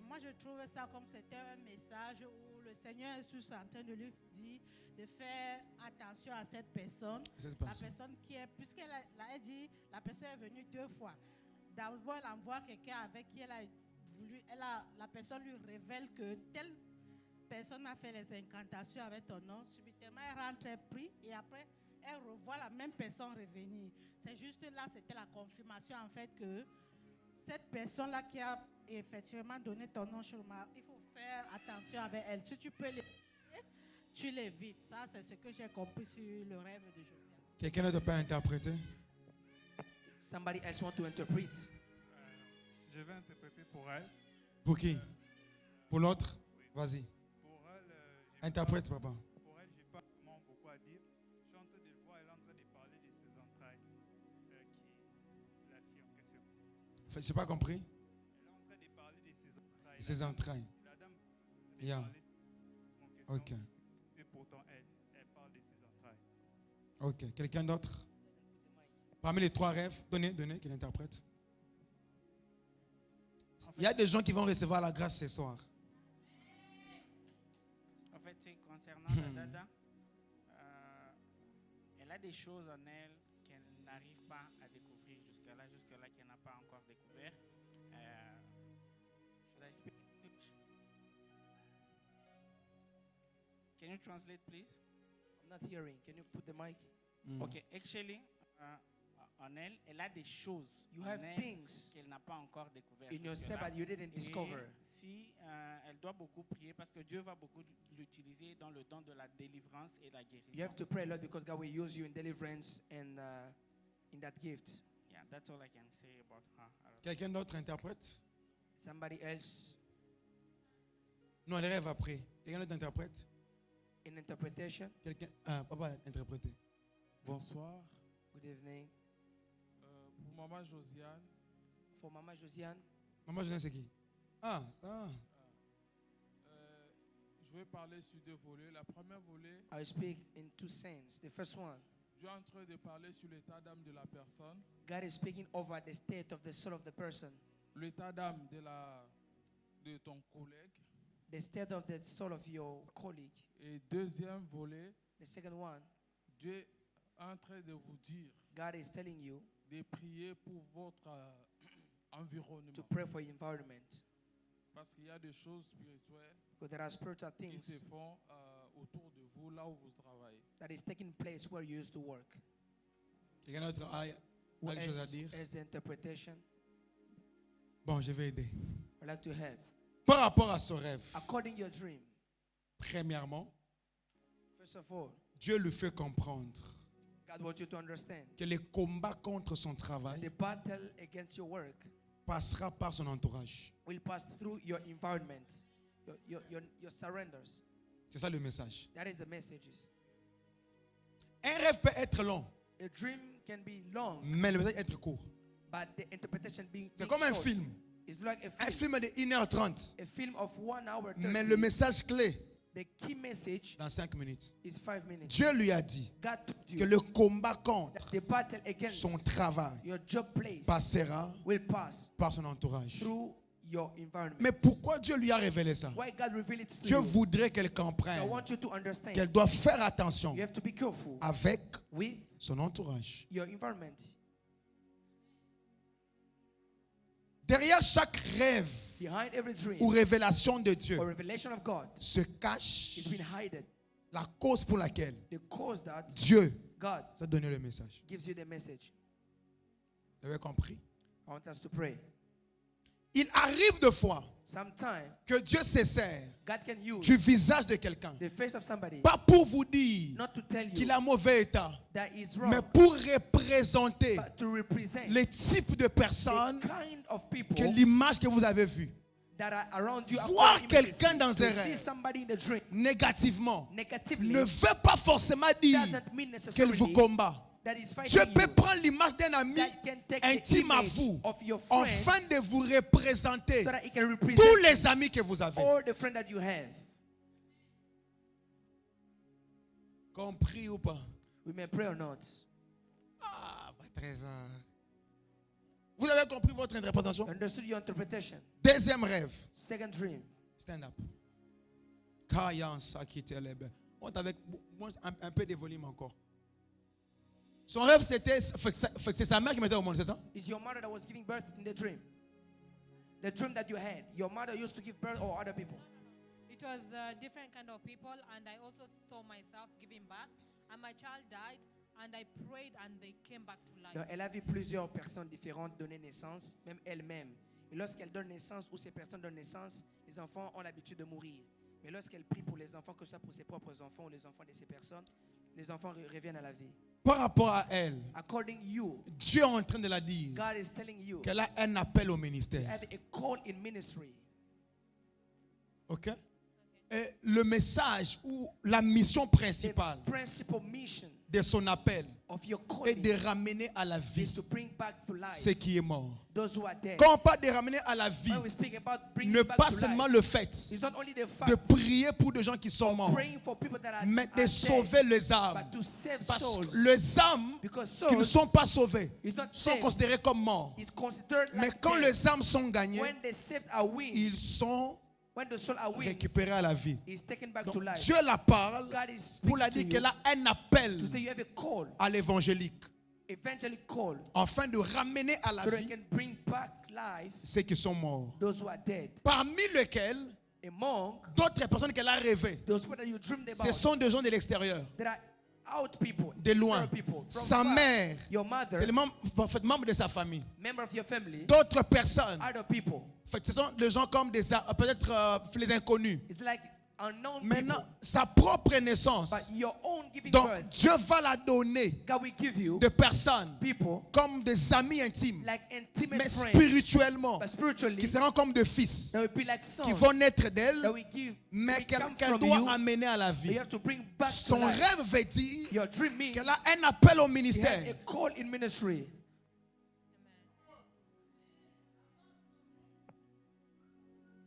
Moi, je trouve ça comme c'était un message où le Seigneur est juste en train de lui dire de faire attention à cette personne. La personne qui est, puisqu'elle a dit, la personne est venue 2 fois. D'abord, elle envoie quelqu'un avec qui elle a voulu, la personne lui révèle que telle personne a fait les incantations avec ton nom. Subitement, elle rentre, elle prie et après, elle revoit la même personne revenir. C'est juste là, c'était la confirmation en fait que cette personne-là qui a effectivement donné ton nom sur ma, il faut faire attention avec elle. Si tu peux l'éviter, tu l'évites. Ça, c'est ce que j'ai compris sur le rêve de Josiane. Quelqu'un d'autre peut interpréter? Somebody else want to interpret? Je vais interpréter pour elle. Pour qui? Pour l'autre? Vas-y. Pour elle, interprète, papa. Pour elle, je n'ai pas vraiment beaucoup à dire. Je suis en train de voir, elle est en train de parler de ses entrailles. La fille en question. Je n'ai pas compris. Elle est en train de parler de ses entrailles. Ses entrailles. La dame Yeah. parler en question. Ok. Et pourtant, elle parle de ses entrailles. Ok. Quelqu'un d'autre? Parmi les 3 rêves, donnez, qu'il interprète. Il y a des gens qui vont recevoir la grâce ce soir. En fait, c'est concernant la dada, elle a des choses en elle qu'elle n'arrive pas à découvrir jusque-là qu'elle n'a pas encore découvert. Should I speak English? Can you translate, please? I'm not hearing. Can you put the mic? Okay, actually, en elle a des choses You en have elle things qu'elle n'a pas encore découvert. in yourself that you didn't discover. Si elle doit beaucoup prier parce que Dieu va beaucoup l'utiliser dans le don de la délivrance et la guérison. You have to pray a lot because God will use you in deliverance and in that gift. Yeah, that's all I can say about her. Quelqu'un d'autre interprète? Somebody else Non, les rêves après. Quelqu'un d'autre interprète? in interpretation. Quelqu'un, papa, interpréter. Bonsoir. Good evening. Pour Maman Josiane, For Mama Josiane, Maman, je sais c'est qui? Ah, ça. je vais parler sur 2 volets. La première volet, I speak in 2 sense. The first one, Dieu est en train de parler sur l'état d'âme de la personne, God is speaking over the state of the soul of the person, l'état d'âme de ton collègue. the state of the soul of your colleague. Et deuxième volet, The second one, Dieu est en train de vous dire God is telling you de prier pour votre environnement. to pray for your environment Parce qu'il y a des choses spirituelles because there are spiritual qui se things font autour de vous, là où vous travaillez. that is taking place where you used to work. Quelqu'un d'autre a What quelque chose à else dire? is the interpretation? Bon, je vais aider. I'd like to help. Par rapport à ce rêve, According to your dream, premièrement, first of all, Dieu lui fait comprendre God wants you to understand que le combat contre son travail the battle against your work passera par son entourage. will pass through your environment, your surrenders. C'est ça le message. That is the messages. Un rêve peut être long, A dream can be long, mais le message être court. but the interpretation being C'est comme un short. film. It's like Un film de 1h30, a film of 1 hour 30. mais le message clé, The key message dans 5 minutes. is 5 minutes. Dieu lui a dit God told que you le combat contre that the battle against son travail your job place passera will pass par son entourage. through your environment. Mais pourquoi Dieu lui a révélé ça? Why God revealed it to Dieu you? voudrait qu'elle I comprenne want you to understand. qu'elle doit faire attention You have to be careful avec with son entourage. your environment. Derrière chaque rêve Behind every dream ou révélation de Dieu or revelation of God se cache is being hidden. la cause pour laquelle The cause that Dieu God a donné le message. gives you the message. Vous avez compris? I want us to pray. Il arrive de fois Sometimes que Dieu se sert God can use du visage de quelqu'un, the face of somebody pas pour vous dire not to tell qu'il you a un mauvais état, that is mais wrong, pour représenter but to represent les types de the personnes kind of people que l'image que vous avez vue. that are around you. Voir according to images. quelqu'un dans To un see rêve somebody in the dream négativement negatively ne veut pas forcément dire doesn't mean qu'elle vous necessarily combat. that is fighting Dieu peut you, prendre l'image d'un ami that can take intime the à image vous, of your friends, afin de vous représenter so that it can tous represent les amis que vous avez. all the friends that you have. Compris ou pas? We may pray or not. Ah, votre trésor. Vous avez compris votre interprétation? Understood your interpretation. Deuxième rêve. Second dream. Stand up. Monte avec un peu de volume encore. Son rêve, c'est sa mère qui mettait au monde, c'est ça? It's your mother that was giving birth in the dream. The dream that you had. Your mother used to give birth or other people? It was different kind of people, and I also saw myself giving birth, and my child died, and I prayed, and they came back to life. Donc, elle a vu plusieurs personnes différentes donner naissance, même elle-même. Et lorsqu'elle donne naissance ou ces personnes donnent naissance, les enfants ont l'habitude de mourir. Mais lorsqu'elle prie pour les enfants, que ce soit pour ses propres enfants ou les enfants de ces personnes, les enfants reviennent à la vie. Par rapport à elle, According you, Dieu est en train de la dire God is telling you qu'elle a un appel au you ministère. have a call in ministry. Ok? Et le message ou la mission principale The principal mission de son appel of your est calling de ramener à la is vie to bring back to life ce qui est mort. those who are dead. Quand on parle de ramener à la vie, When we speak about bringing ne back pas to seulement life, le fait it's not only the de fact prier pour des gens qui sont morts, praying for people that are, mais are de dead, sauver les âmes. but to save Parce souls. que les âmes Because qui ne souls sont pas sauvées is not sont saved. considérées comme morts. Is considered Mais like quand dead. les âmes sont gagnées, When the saved are wins, ils sont when the soul are wins, récupérés à la vie. is taken back Donc to life. Dieu la parle God is pour la speaking dire to qu'elle you a un appel to say you have a call, à l'évangélique, evangelic call, afin de ramener à la so that vie you can bring back life ceux qui sont morts. those who are dead. Parmi lesquels, Among d'autres personnes qu'elle a rêvées, those people that you dreamed ce about, sont des gens de l'extérieur, that are out people, de loin. external people, from Sa far. mère, Your c'est mother, le membre, en fait, membre de sa famille. member of your family, D'autres personnes, other people. en fait, ce sont des gens comme peut-être les inconnus. It's like unknown Maintenant, people. sa propre naissance. But your own giving Donc, birth, Dieu va la donner God will give you de personnes people comme des amis intimes, like intimate mais friends, spirituellement, but spiritually, qui seront comme des fils, that will be like sons, qui vont naître that d'elle, will give, mais will qu'elle come qu'elle from doit you, amener à la that vie. you have to bring back to Son life. rêve veut dire Your dream means qu'elle a un appel au he has ministère. a call in ministry.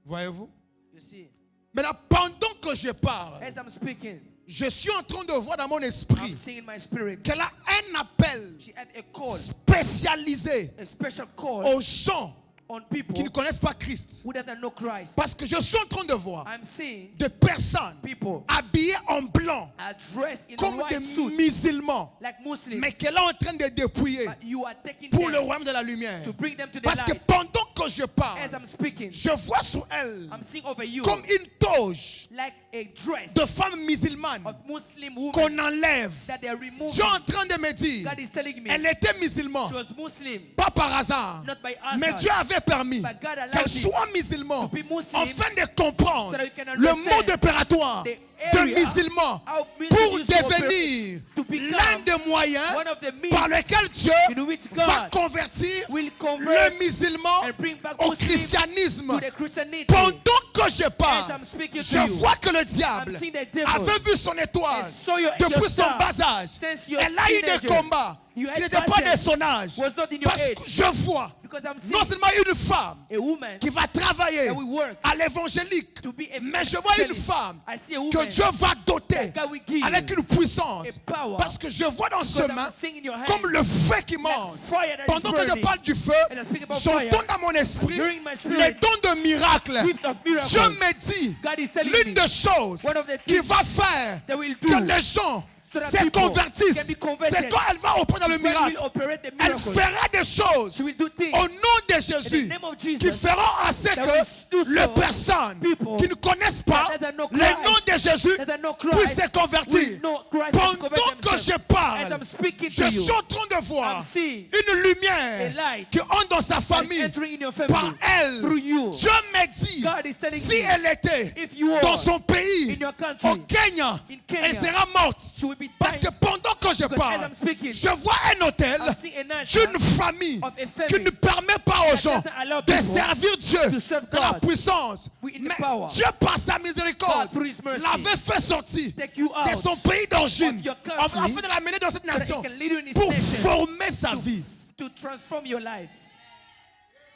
Voyez-vous? You see, Maintenant, pendant que je parle, as I'm speaking, je suis en train de voir dans mon I'm esprit seeing in my spirit, qu'elle a un appel she has a call, spécialisé a special call aux gens on qui ne people connaissent pas Christ. who doesn't know Christ. Parce que je suis en train de voir I'm seeing des personnes people habillées en blanc are dressed in comme a des white suit, musulmans, like Muslims, mais qu'elle est en train de dépouiller but you are taking pour le them royaume de la lumière. to bring them to the Parce que light. pendant que je parle, As I'm speaking, je vois sur elle I'm seeing over you comme une toge like a dress de femme musulmane of Muslim women qu'on enlève. that they are removing. Dieu est en train de me dire, God is telling me elle était musulmane, she was Muslim, pas par hasard, not by mais hazard, Dieu avait permis but God allowed qu'elle it soit musulmane to be Muslim afin de comprendre so that you can le understand mode opératoire the de area musulman how pour Muslims used to devenir to become l'un des moyens one of the means par lequel Dieu in which va God convertir will convert le musulman and bring back au Muslims christianisme. to the Christianity. Pendant que je As parle, I'm speaking to je you, vois que le diable I'm seeing the devil avait vu son étoile and saw your depuis son star bas âge. since your Elle a eu des teenager. combats You qui had n'étaient pas de battles son âge. was not in your Parce age. que je vois Because I'm non seeing seulement une femme a woman qui va travailler that will work à l'évangélique, to be a mais je vois une evangelist. femme I see a que woman Dieu va doter that God will give avec une puissance. a power Parce que je vois dans ce because I'm main seeing in your hand comme le feu qui monte. fire that is Pendant que je burning. parle du feu, And I speak about j'entends fire. dans mon esprit During my spirit, les dons de miracles. gifts of miracles. Dieu me dit God is telling l'une me des choses one of the qui things va faire that will que do les gens so that se people convertissent. can be converted. C'est quand elle va opérer dans le is when miracle. we'll operate the Elle miracles. fera des choses She will do things au nom de Jésus in the name of Jesus qui feront à ce that que will do les so personnes people qui ne connaissent pas that don't know le Christ, nom de Jésus that don't know puissent Christ se convertir. will know Christ and convert Pendant que themselves. je As parle, I'm speaking je to you, suis en train de voir I'm seeing une lumière a light qui entre dans sa that is famille entering in your par family elle. through you. Dieu me dit, God is telling si me, elle était if you are dans son pays, in your country, au Kenya, in Kenya, elle sera morte. she will be Parce que dying pendant que je Because as parle, I'm speaking, je vois un hôtel I'm seeing a nation d'une famille of a family qui ne permet pas aux that gens doesn't allow de people servir Dieu to serve dans la God puissance. in the Mais power. Dieu, par sa miséricorde, God, through His mercy, l'avait fait sortir take you out de son pays d'origine of your country afin de l'amener dans cette so that nation He can lead you in His pour nation former sa vie. to transform your life.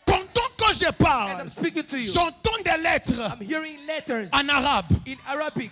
Pendant que je As parle, I'm speaking to you, j'entends des lettres I'm hearing letters en arabe. in Arabic.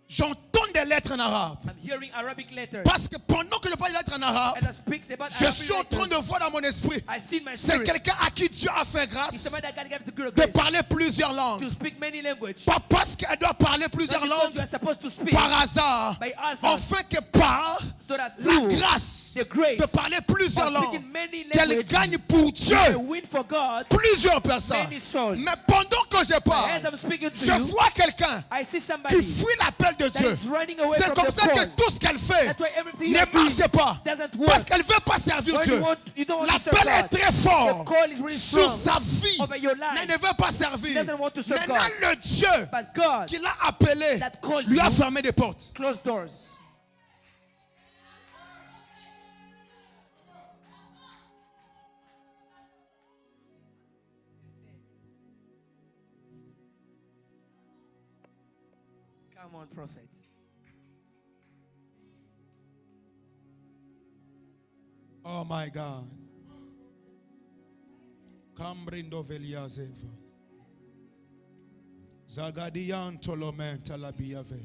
J'entends des lettres en arabe. I'm hearing Arabic letters. Parce que pendant que je parle des lettres en arabe, As I speak about je Arabic suis en train letters, de voir dans mon esprit. I see in my C'est spirit. quelqu'un à qui Dieu a fait It's grâce somebody that God gave the de grace parler plusieurs langues. to speak many languages. Pas parce qu'elle doit parler plusieurs Not because you langues are supposed to speak par hasard. by hasard, Enfin que par so that la through grâce the grace de parler plusieurs of langues, speaking many qu'elle languages, gagne pour you Dieu win for God plusieurs personnes. many souls. Mais pendant que je As parle, I'm speaking to je you, vois quelqu'un I see qui somebody fuit l'appel de that Dieu. is running away C'est from comme the ça que call. tout ce qu'elle fait That's why everything ne you're doing marche pas. doesn't work. Parce qu'elle ne veut pas servir When Dieu. you don't want to serve L'appel est God. très fort The call is really sur strong sa vie. over your life. Mais elle ne veut pas servir. Doesn't want to serve Maintenant, God. le Dieu But God qui l'a appelé that called lui a you fermé des portes. close doors. Come on, prophet. Oh my God. Kambrindo veliazeva. Zagadian tolomenta la biave.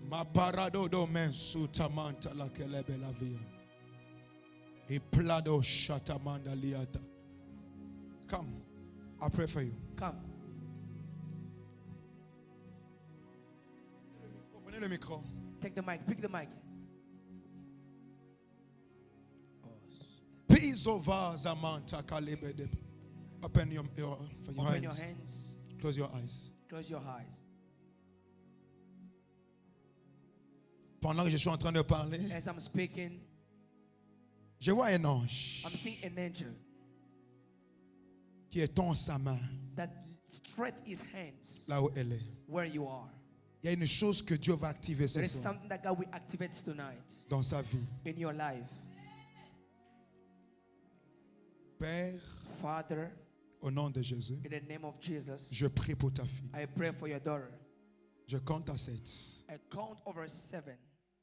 Maparado do mensu tamanta la kelebe la via. Iplado shatamanda liata. Come, I pray for you. Come. Prenez le micro. Take the mic. Pick the mic. Pizova zamanta kalebe de. Open your Open hands. your hands. Close your eyes. Close your eyes. Pendant que je suis en train de parler, As I'm speaking, je vois un ange I'm seeing an angel qui étend sa main that stretch his hands là où elle est. where you are. Il y a une chose que Dieu va activer ce There is soir something that God will activate tonight dans sa vie. in your life. Père, Father, au nom de Jésus, in the name of Jesus, je prie pour ta fille. I pray for your daughter. Je compte à 7. I count over 7.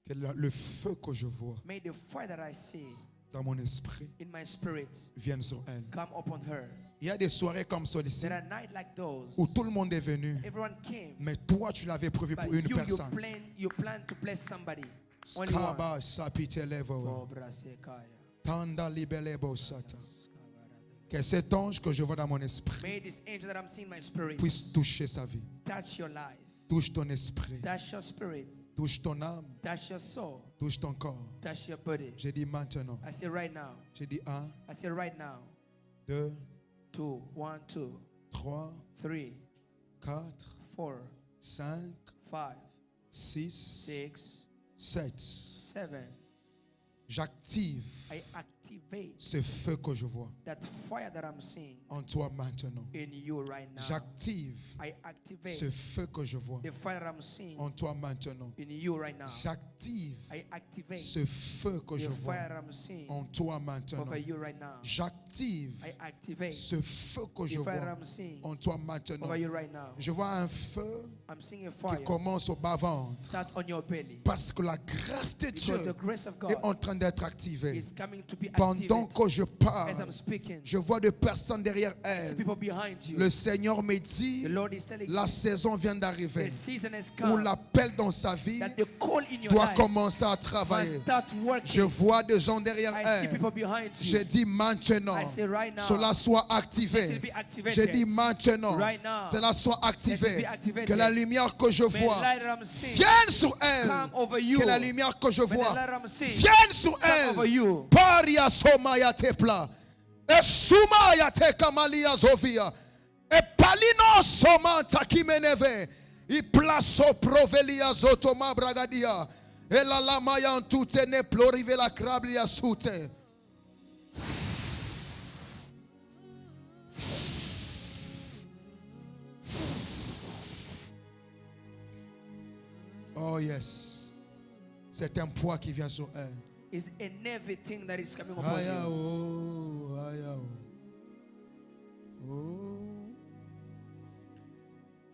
Que le feu que je vois May the fire that I see dans mon esprit in my spirit vienne sur elle. come upon her. Il y a des soirées comme celle-ci There are nights like those. où tout le monde est venu, Everyone came, mais toi tu l'avais prévu but pour une you personne. plan to bless somebody. Only one. Kaba sapitelevo, Cobra sekaya. tanda libelebo sata. Que cet ange que je vois dans mon esprit May this angel that I'm seeing in my spirit puisse toucher sa vie. touch your life, Touche ton esprit, touch your spirit, touche ton âme, touch your soul, touche ton corps. touch your body. J'ai dit maintenant. I say right now. J'ai dit 1, I say right now. 2, 2, 1, 2, 3, 3, 4, 4, 5, 5, 6, 6, 7. 7. J'active I activate ce feu que je vois that fire that I'm seeing en toi maintenant. in you right now. J'active I activate ce feu que je vois the fire that I'm seeing en toi maintenant. in you right now. J'active I activate ce feu que je the vois fire that I'm seeing en toi maintenant. over you right now. J'active I activate ce feu que je the fire that vois I'm seeing en toi maintenant. over you right now. Je vois un feu I'm seeing a qui fire commence au bas-ventre start on your belly parce que la grâce de because the Dieu grace of est en God train d'être activée. is coming to be Pendant activated que je as parle, I'm speaking. je vois des personnes derrière I see elle. people behind you. Le Seigneur me dit, The Lord is telling la you saison vient the d'arriver season has où come l'appel dans sa vie that the call in your doit life commencer à must travailler. start working. Je vois des gens derrière I see elle. people behind Je you. dis maintenant, I say right now, cela soit let activé. it be activated. Je dis maintenant, Right now, cela soit let it activé. be activated. Que la lumière que je May the vois light that I'm seeing vienne sur elle. come over you. Que la lumière que je May the vois light that I'm seeing vienne sur come over elle. you. Paria somaya tepla. Esumaya te kamalia zovia. E palino somanta kimeneve. I plaso provelia zotoma bragadia. E la lamaya antute ne plorive la crablia sute. Oh yes. C'est un poids qui vient sur elle. It's a heavy thing that is coming upon Aya you. oh, aya oh. Oh.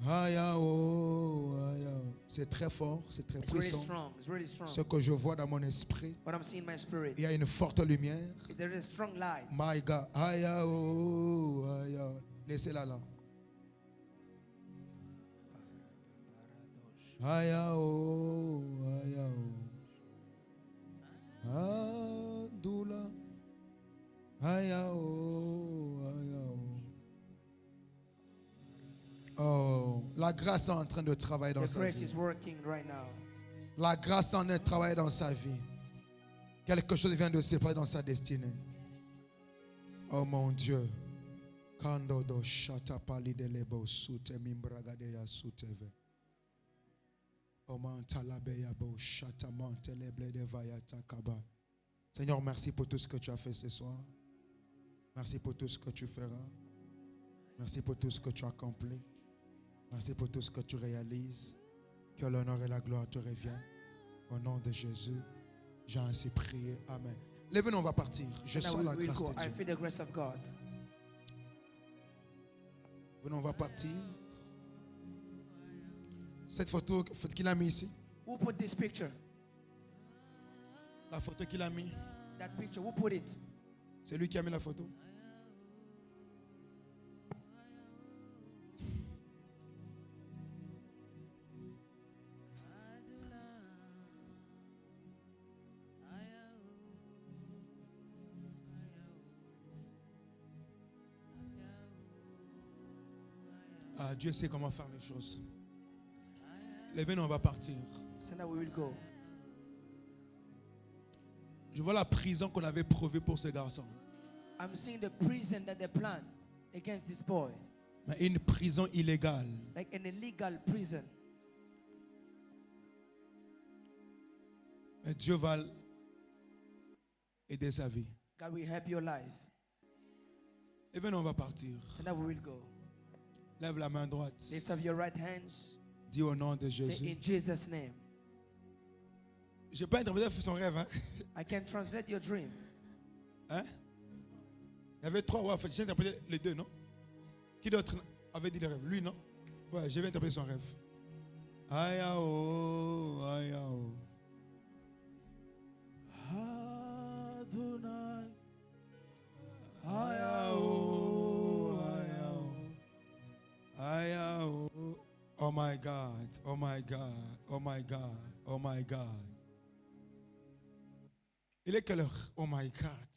Aya oh, aya oh. C'est très fort, c'est très It's really puissant. strong. It's really strong. Ce que je vois dans mon esprit, What I'm seeing in my spirit, il y a une forte lumière. there is a strong light. My God. Aya oh, aya oh. Laissez-la là. Aya oh, aya oh. Adula. Aya oh, aya oh. Oh, la grâce est en train de travailler dans The sa grace vie. is working right now. La grâce en est travaillée dans sa vie. Quelque chose vient de se passer dans sa destinée. Oh mon Dieu. Kando do shata pali de lebo sute mimbragade ya suteve. Oh mantalabe ya bo shata manteleble de vayata kaba. Seigneur, merci pour tout ce que tu as fait ce soir. Merci pour tout ce que tu feras. Merci pour tout ce que tu as accompli. Merci pour tout ce que tu réalises. Que l'honneur et la gloire te reviennent. Au nom de Jésus, j'ai ainsi prié. Amen. Lève-nous, on va partir. Je And now sens la we'll grâce go. de I Dieu. feel the grace of God. Venons, on va partir. Cette photo qu'il a mis ici, Who put this picture? la photo qu'il a mis, That picture, who put it? c'est lui qui a mis la photo. Ah, Dieu sait comment faire les choses. Lève-nous, on va partir. So now we will go. Je vois la prison qu'on avait prévue pour ce garçon. I'm seeing the prison that they planned against this boy. Mais une prison illégale. Like an illegal prison. Mais Dieu va aider sa vie. God will help your life. Lève-nous, on va partir. So now we will go. Lève la main droite. Lift up your right hands. Dis au nom de Say Jésus. in Jesus' name. Je n'ai pas interprété son rêve. Hein? I can translate your dream. Hein? Il y avait trois. Ouais, en fait, j'ai interprété les deux, non? Qui d'autre avait dit le rêve? Lui, non? Ouais, j'ai interprété son rêve. Ayao, ayao. Adonai. Ayao, ayao. Ayao. Oh my God, oh my God, oh my God, oh my God. Il est quelle heure? Oh my God.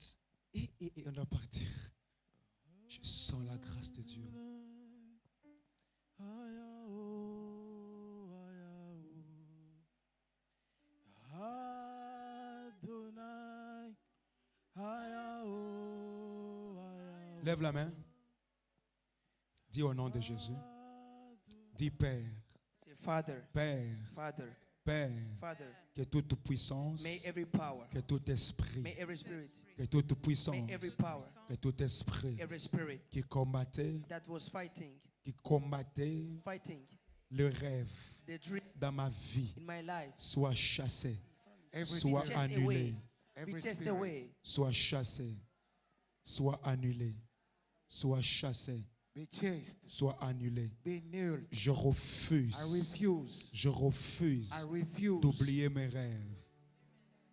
Et on doit partir. Je sens la grâce de Dieu. Lève la main. Dis au nom de Jésus. Dis Père. Say Father, Père. Father, Père. Father. Que toute puissance. May every power, Que tout esprit. may every spirit, Que toute puissance. may every power, Que tout esprit. every spirit Qui combattait. that was fighting Le rêve the dream dans ma vie. in my life, Soit chassé. everything Soit chased annulé. away, be chased away, Soit chassé. Soit annulé. Soit chassé. Be chased. Soit annulé. Be nilled. Je refuse. I refuse. Je refuse I refuse. d'oublier mes rêves.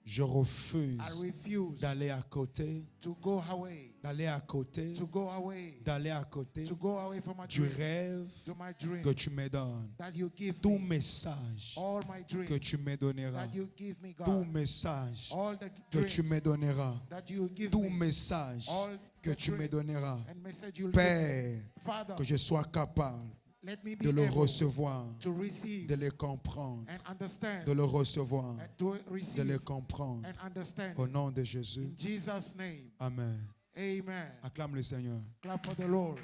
Je refuse I refuse d'aller à côté, to go away. d'aller à côté, To go away. d'aller à côté To go away from my du dream. rêve To my dream. que tu me donnes. That you give Tout me. message All my dreams. que tu me donneras. That you give me, Tout God. message All the que tu me dreams donneras. that you give Tout me. message All que the tu me dreams donneras. and message you'll Père, give me. Father, que je sois capable let me be de le able recevoir, to receive de le comprendre, and understand. de le recevoir, And to de receive le comprendre. and understand. Au nom de Jésus. In Jesus' name. Amen. Amen. Acclame le Seigneur. Clap for the Lord.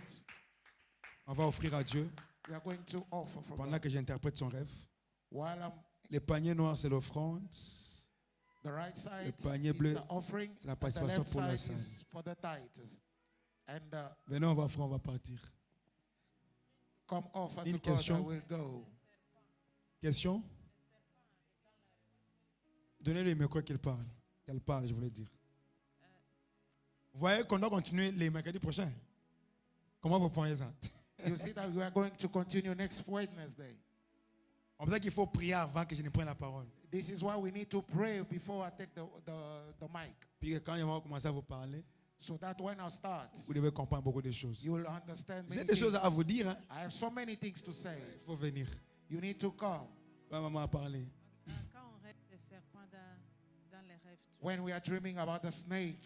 On va offrir à Dieu, We are going to offer from pendant God. que j'interprète son rêve. While Les paniers noirs, c'est l'offrande. the right side panier is bleu, the offering, c'est la and the participation left pour la side salle. is for the tithes. And Maintenant, on va offrir, on va partir. come offer Une to God, I question? will go. Question? Donnez-lui le micro qu'elle parle. Qu'elle parle, je voulais dire. Vous voyez qu'on doit continuer les mercredis prochains. Comment vous prenez ça? You see that we are going to continue next Wednesday. On peut dire qu'il faut prier avant que je ne prenne la parole. This is why we need to pray before I take the mic. Puis que quand il va commencer à vous parler, So that when I start, vous devez comprendre beaucoup de choses. you will understand J'ai many des choses things. à vous dire. Hein? I have so many things to say. Il faut venir. You need to come. Ma maman a parlé. Quand on rêve des serpents dans les rêves, When we are dreaming about the snake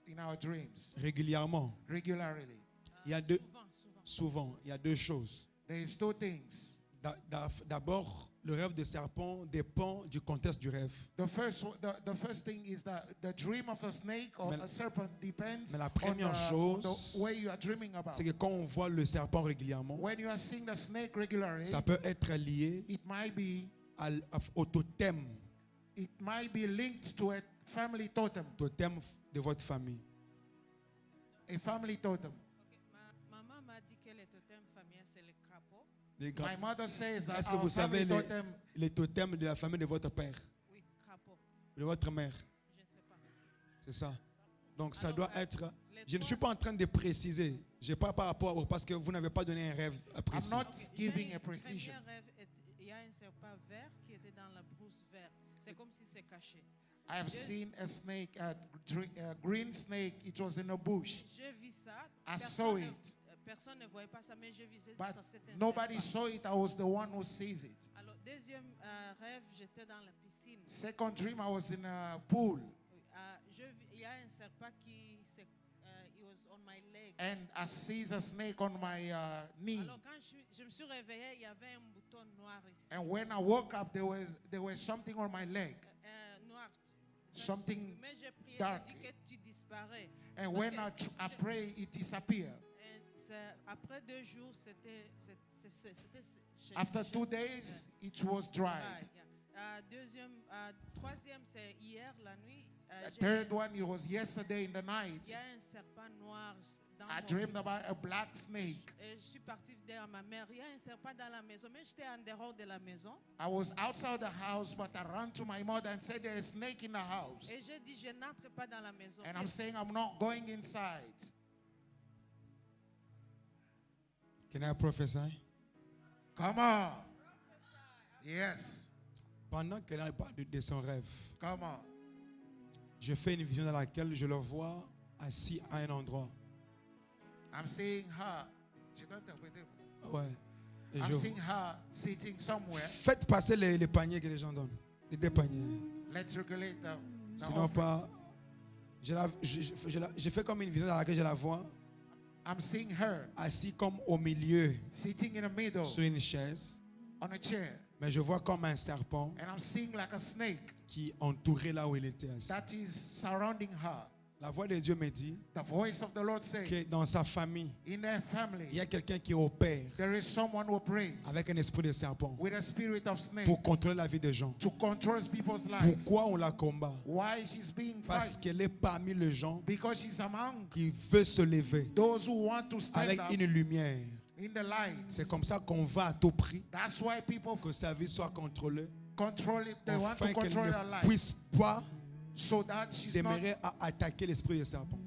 in our dreams, Régulièrement. regularly, Il y a deux, souvent. souvent, il y a deux choses. there is two things. D'abord, le rêve de serpent dépend du contexte du rêve. The first thing is that the dream of a snake or Mais- a serpent depends mais la on première the chose, way you are dreaming about. C'est que quand on voit le serpent régulièrement, When you are seeing the snake regularly, ça peut être lié it might be au totem linked to a family totem, de votre famille. a family totem. Maman m'a dit que le totem familial, c'est le crapaud. Les grands- My mother says that Est-ce que our vous savez family totem, les totems de la famille de votre père, Oui, crapaud. de votre mère? Je ne sais pas. C'est ça. Donc ça Alors, doit être... les Je ne trois- suis pas en train de préciser. Je n'ai pas par rapport au... Parce que vous n'avez pas donné un rêve I'm précis. not Il y a giving un a precision. premier rêve, il y a un serpent vert qui était dans la brousse verte. C'est comme si c'est caché. I have seen a snake, a green snake. It was in a bush, J'ai vu ça. I saw it. Personne ne voyait pas ça, mais j'ai vu ça. but C'est un nobody serpent. saw it. I was the one who sees it. Alors, deuxième rêve, j'étais dans la piscine. Second dream, I was in a pool, Oui, il y a un serpent qui it was on my leg. and I see a snake on my knee. Alors, quand je me suis réveillée, il y avait un bouton noir ici. And when I woke up, there was something on my leg. Noir. Something Mais j'ai prié, dark. j'ai dit que tu disparais. And Parce when que I pray, it disappeared. Après 2 jours, c'était After 2 days, it was dried. Troisième, c'est hier la nuit. The third one, it was yesterday in the night. Il y a un serpent noir dans I mon dreamed lit. about a black snake. Et je suis partie derrière ma mère. Il y a un serpent dans la maison, mais j'étais en dehors de la maison. I was outside the house, but I ran to my mother and said, there is a snake in the house. Et j'ai dit, je n'entre pas dans la maison. And I'm saying, I'm not going inside. Can I prophesy? Come on. Yes. Pendant qu'elle parle de son rêve, Come on. je fais une vision dans laquelle je le vois assis à un endroit. I'm seeing her. She don't tell me. Ouais. Et I'm je- seeing her sitting somewhere. Faites passer les paniers que les gens donnent. Les 2 paniers. Let's regulate the Sinon offerings. pas. Je fais comme une vision dans laquelle je la vois I'm seeing her assis comme au milieu sitting in the middle sur une chaise. on a chair. Mais je vois comme un serpent And I'm seeing like a snake qui entourait là où il était assis. that is surrounding her. La voix de Dieu me dit The voice of the Lord says, que dans sa famille, in their il y family, a quelqu'un qui opère there is someone who operates avec un esprit de serpent with a spirit of snake pour contrôler la vie des gens. to control people's life. Pourquoi on la combat? Why she's being Parce fighted? qu'elle est parmi les gens Because she's among qui veulent se lever those who want to stand avec up une lumière. in the light. C'est comme ça qu'on va à tout prix That's why people que sa vie soit contrôlée, control it. They want to afin qu'elle control her ne life puisse pas so that she's not demeurer à attaquer l'esprit de serpent.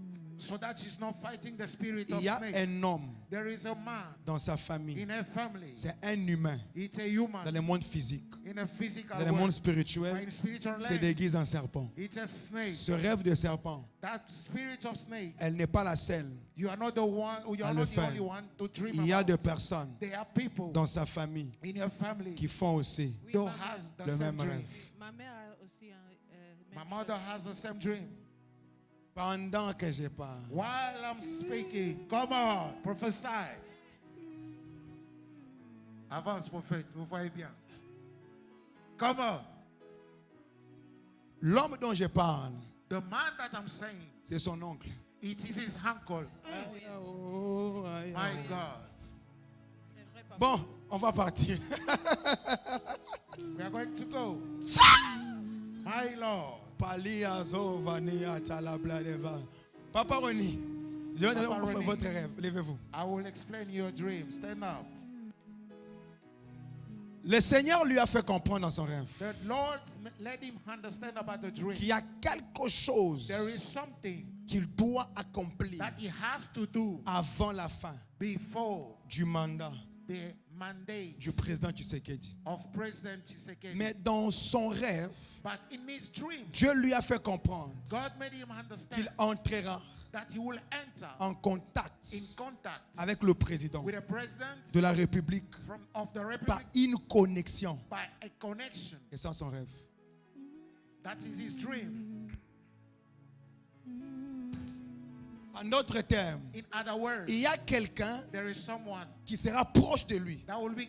fighting the spirit Il of y a snake. un homme There is a man dans sa famille. in her family. C'est un humain It's a human dans le monde physique. in a physical Dans le world. monde But spirituel, in spiritual c'est life, déguisé en serpent. it's a snake. Ce rêve de serpent, That spirit of snake. elle n'est pas la seule. You are not the one. You à are le not the faire. only one to dream Il y a about. des personnes There are people dans sa famille in your family qui font aussi Oui, who ma has mère, the le same même dream. rêve. ma mère a aussi un My même mother chose. has the same dream. Pendant que je parle, While I'm speaking, come on, prophesy. Avance, prophète, vous voyez bien. Come on. l'homme dont je parle, The man that I'm saying, c'est son oncle. it is his uncle. Oh, aïe, My aïe. God. C'est vrai, papa. Bon, on va partir. We are going to go. My Lord. Paliazo vania talabladeva. Papa Roni, je vais Papa vous faire Roni. votre rêve. Levez-vous. I will explain your dream. Stand up. Le Seigneur lui a fait comprendre dans son rêve The Lord let him understand about the dream. qu'il y a quelque chose There is something qu'il doit accomplir that he has to do avant la fin before du mandat the mandate du président Tshisekedi. of President Tshisekedi. Mais dans son rêve, But in his dream, Dieu lui a fait comprendre God made him understand qu'il entrera that he will enter en contact in contact avec le président with the president de la République of the par Republic une connexion. by a connection. Et ça, son rêve. That is his dream. En d'autres termes, In other words, il y a quelqu'un there is someone qui sera proche de lui, that will be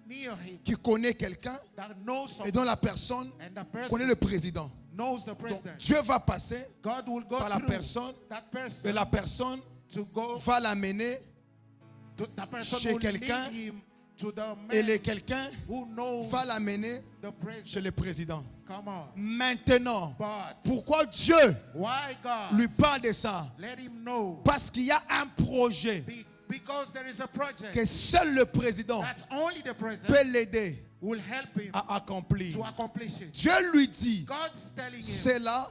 near him, qui connaît quelqu'un that knows et someone, dont la personne and the connaît person le président. knows the Donc, president. Dieu va passer God will go par la through personne that et person la personne to go va l'amener to that person chez will lead quelqu'un him to the et man quelqu'un who knows va l'amener the chez president. le président. Come on. Maintenant, But pourquoi Dieu why God lui parle de ça? let him know? Parce qu'il y a un projet Because there is a project que seul le président that only the president peut l'aider will help him à accomplir. to accomplish it. Dieu lui dit, God's telling him c'est là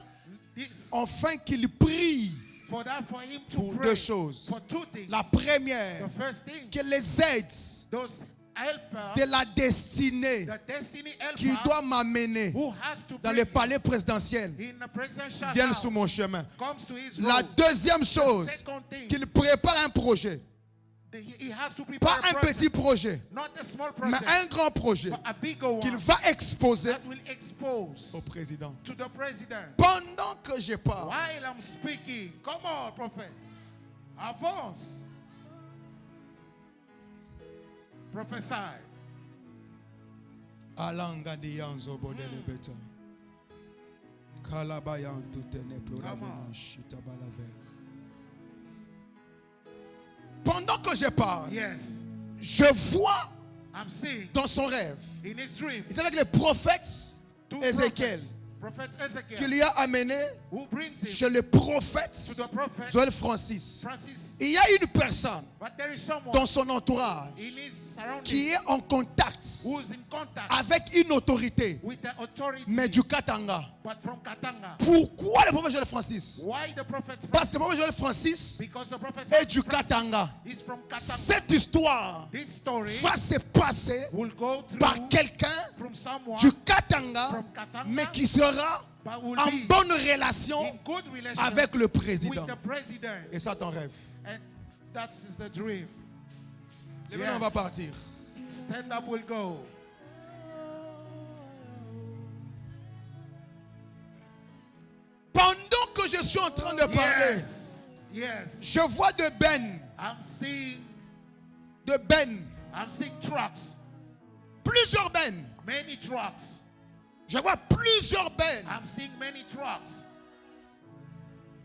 this afin qu'il prie for him to pour pray deux choses. for two things. La première, The first thing, que les aides those helpers, de la destinée the destiny qui helper doit m'amener who has to dans bring le him palais présidentiel in the presidential viennent house sur mon chemin. comes to his La road. deuxième The chose, second thing, qu'il prépare un projet. he has to prepare Pas a un project, petit projet, not a small mais project, un grand projet but a bigger one qu'il va exposer that will expose au président. to the president. Pendant que je parle, While I'm speaking, come on, prophet, avance, prophesy. alanga dianzo bodele beta. Kalabayan tutene on. shita balave. Pendant que je parle, Yes, je vois I'm seeing dans son rêve, in his dream il était avec le prophète two Ézéchiel, prophet qui Ezekiel, lui a amené who brings him chez le prophète to the prophet Joël Francis. Francis. Il y a une personne But there is someone dans son entourage in his surroundings qui est en contact who's in contact avec une autorité, with the authority, mais du Katanga. but from Katanga. Pourquoi le prophète Joël Francis? Why the prophet Parce que Francis? le prophète Joël Francis Because the prophet est du Francis Katanga. is from Katanga. Cette histoire This story va se passer will go through par quelqu'un from someone du Katanga, from Katanga, mais qui sera but will en be bonne relation in good relation avec le with président. the president. Et ça, ton rêve. And that is the dream. Maintenant, on va partir. Stand up, will go. Pendant que je suis en train de parler, Yes. je vois de Ben, I'm seeing trucks. plusieurs Ben. Many trucks. Je vois plusieurs Ben. I'm seeing many trucks.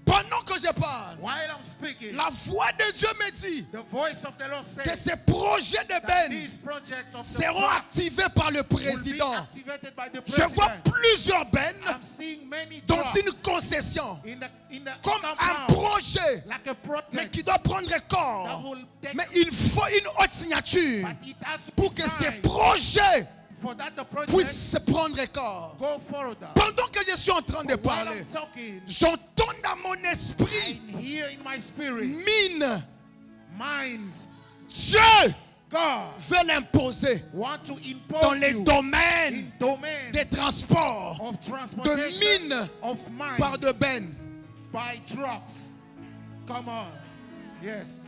Pendant que je parle, While I'm speaking, la voix de Dieu me dit the voice of the Lord says que ces projets de that Ben this project of the seront truck activés par le will be président. activated by the Je president. vois plusieurs Ben I'm seeing many dans trucks une concession, in the comme un compound, projet, like a project mais qui doit prendre that corps. will take, Mais il faut une haute signature but it has to pour be que ces signed projets for that the project puissent se prendre corps. go further. Pendant que je suis en train de But while parler, I'm talking, j'entends dans mon esprit, I hear in my spirit, mine, minds, Dieu God veut l'imposer want to impose dans les you domaines in domains des transports of de transportation mine of minds par de Ben. by trucks. Come on. Yes.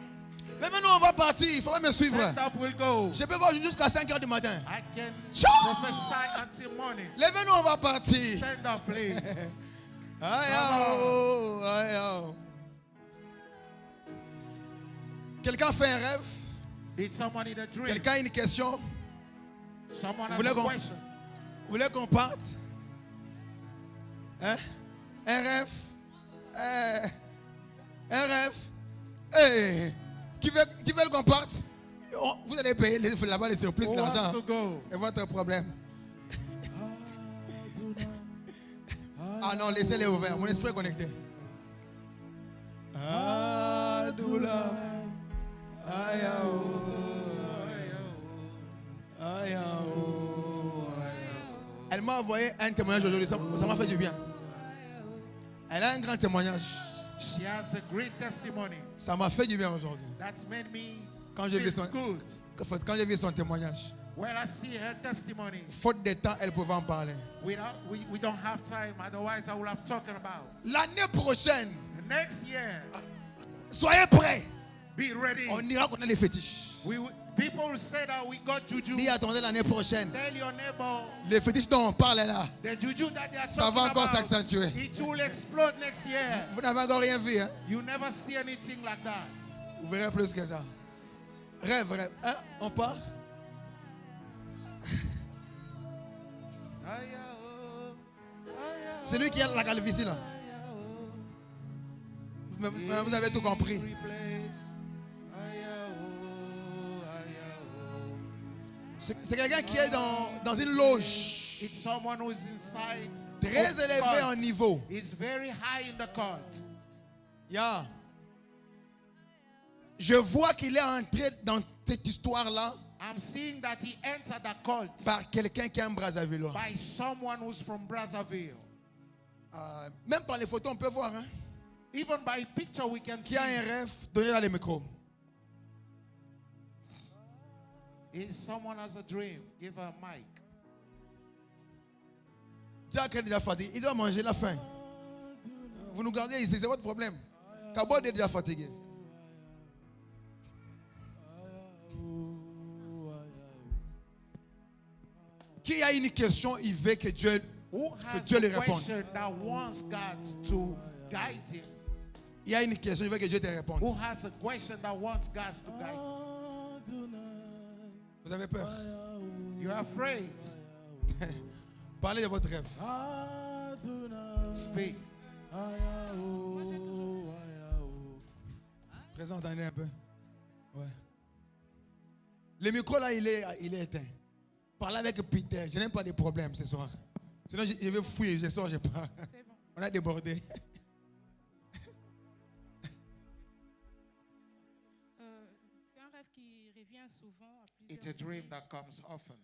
Mais maintenant on va partir, il faudra me suivre. Stand up, will go. Je peux voir jusqu'à 5 h du matin. I can Ciao. prophesy until morning. Levez-nous, on va partir. Stand up, please. Aïe, oh, aïe, oh. Quelqu'un fait un rêve? Did someone in a dream? Quelqu'un a une question? Someone has Voulez a qu'on- question. Vous voulez qu'on parte? Hein? Un rêve? Un rêve? Hey. Qui veut qu'on parte? Vous allez payer là-bas les surprises, Who wants l'argent. to go? Et votre problème. Ah non, laissez-les ouverts. Mon esprit est connecté. Adoula. Ayao. Ayao. Elle m'a envoyé un témoignage aujourd'hui. Ça m'a fait du bien. Elle a un grand témoignage. She has a great testimony. Ça m'a fait du bien aujourd'hui. That's made me Quand j'ai vu feel good. son témoignage. Well, I see her testimony. Faute de temps, elle pouvait en parler. We don't have time. Otherwise, I would have talked about. L'année prochaine, Next year, soyez prêts. be ready. On ira connaître les fétiches. People will say that we got juju. Dis attendez l'année prochaine. Tell your neighbor. Les fétiches dont on parle là. The juju that they are Ça va talking encore about, s'accentuer. it will explode next year. Vous n'avez encore rien vu. Hein? You never see anything like that. Vous verrez plus que ça. Rêve. Hein? On part. C'est lui qui a la calvitie là. Vous avez tout compris. C'est quelqu'un qui est dans une loge. It's someone who is inside. Très élevé en niveau. He's very high in the cult. Yeah. Je vois qu'il est entré dans cette histoire-là. I'm seeing that he entered the cult par quelqu'un qui est en Brazzaville. by someone who's from Brazzaville. Même par les photos, on peut voir. Hein? Even by picture, we can see. Qui a un rêve, donnez-la le micro. If someone has a dream, give her a mic. Jack est déjà fatigué. Il doit manger la faim. Vous nous gardez ici, c'est votre problème. Kabod est déjà fatigué. Qui a une question, il veut que Dieu lui réponde. Il y a une question, il veut que Dieu te réponde. Who has a question that wants God to guide? Vous avez peur? You are afraid. Parlez de votre rêve. Speak. Présentez un peu. Ouais. Le micro là, il est éteint. Parlez avec Peter. Je n'aime pas des problèmes ce soir. Sinon, je vais fouiller. Ce soir, je pars. Bon. On a débordé. C'est un rêve qui revient souvent à plusieurs It's a dream reprises. that comes often.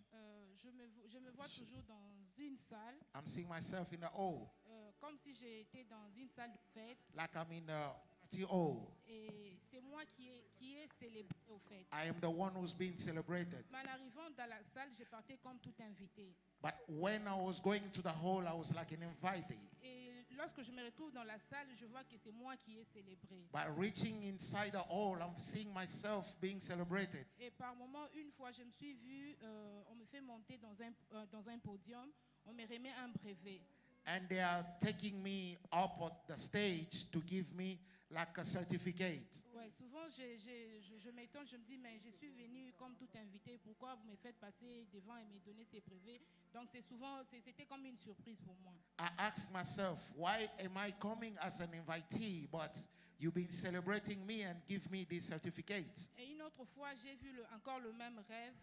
Je me vois toujours dans une salle. I'm seeing myself in the hall. Comme si j'étais dans une salle de fête. Like I'm in a party hall. Et c'est moi qui est célébré au fait. I am the one who's being celebrated. Mais en arrivant dans la salle, je partais comme tout invité. But when I was going to the hall, I was like an invitee. Et lorsque je me retrouve dans la salle, je vois que c'est moi qui est célébré. By reaching inside the hall, I'm seeing myself being celebrated. Et par moment, une fois, je me suis vue, on me fait monter dans un podium, on me remet un brevet. And they are taking me up on the stage to give me like a certificate. Ouais, souvent je m'étonne, je me dis mais je suis venu comme tout invité, pourquoi vous me faites passer devant et me donner ces brevets? Donc c'était comme une surprise pour moi. I asked myself, why am I coming as an invitee, but you've been celebrating me and give me this certificate? Et une autre fois, j'ai vu encore le même rêve.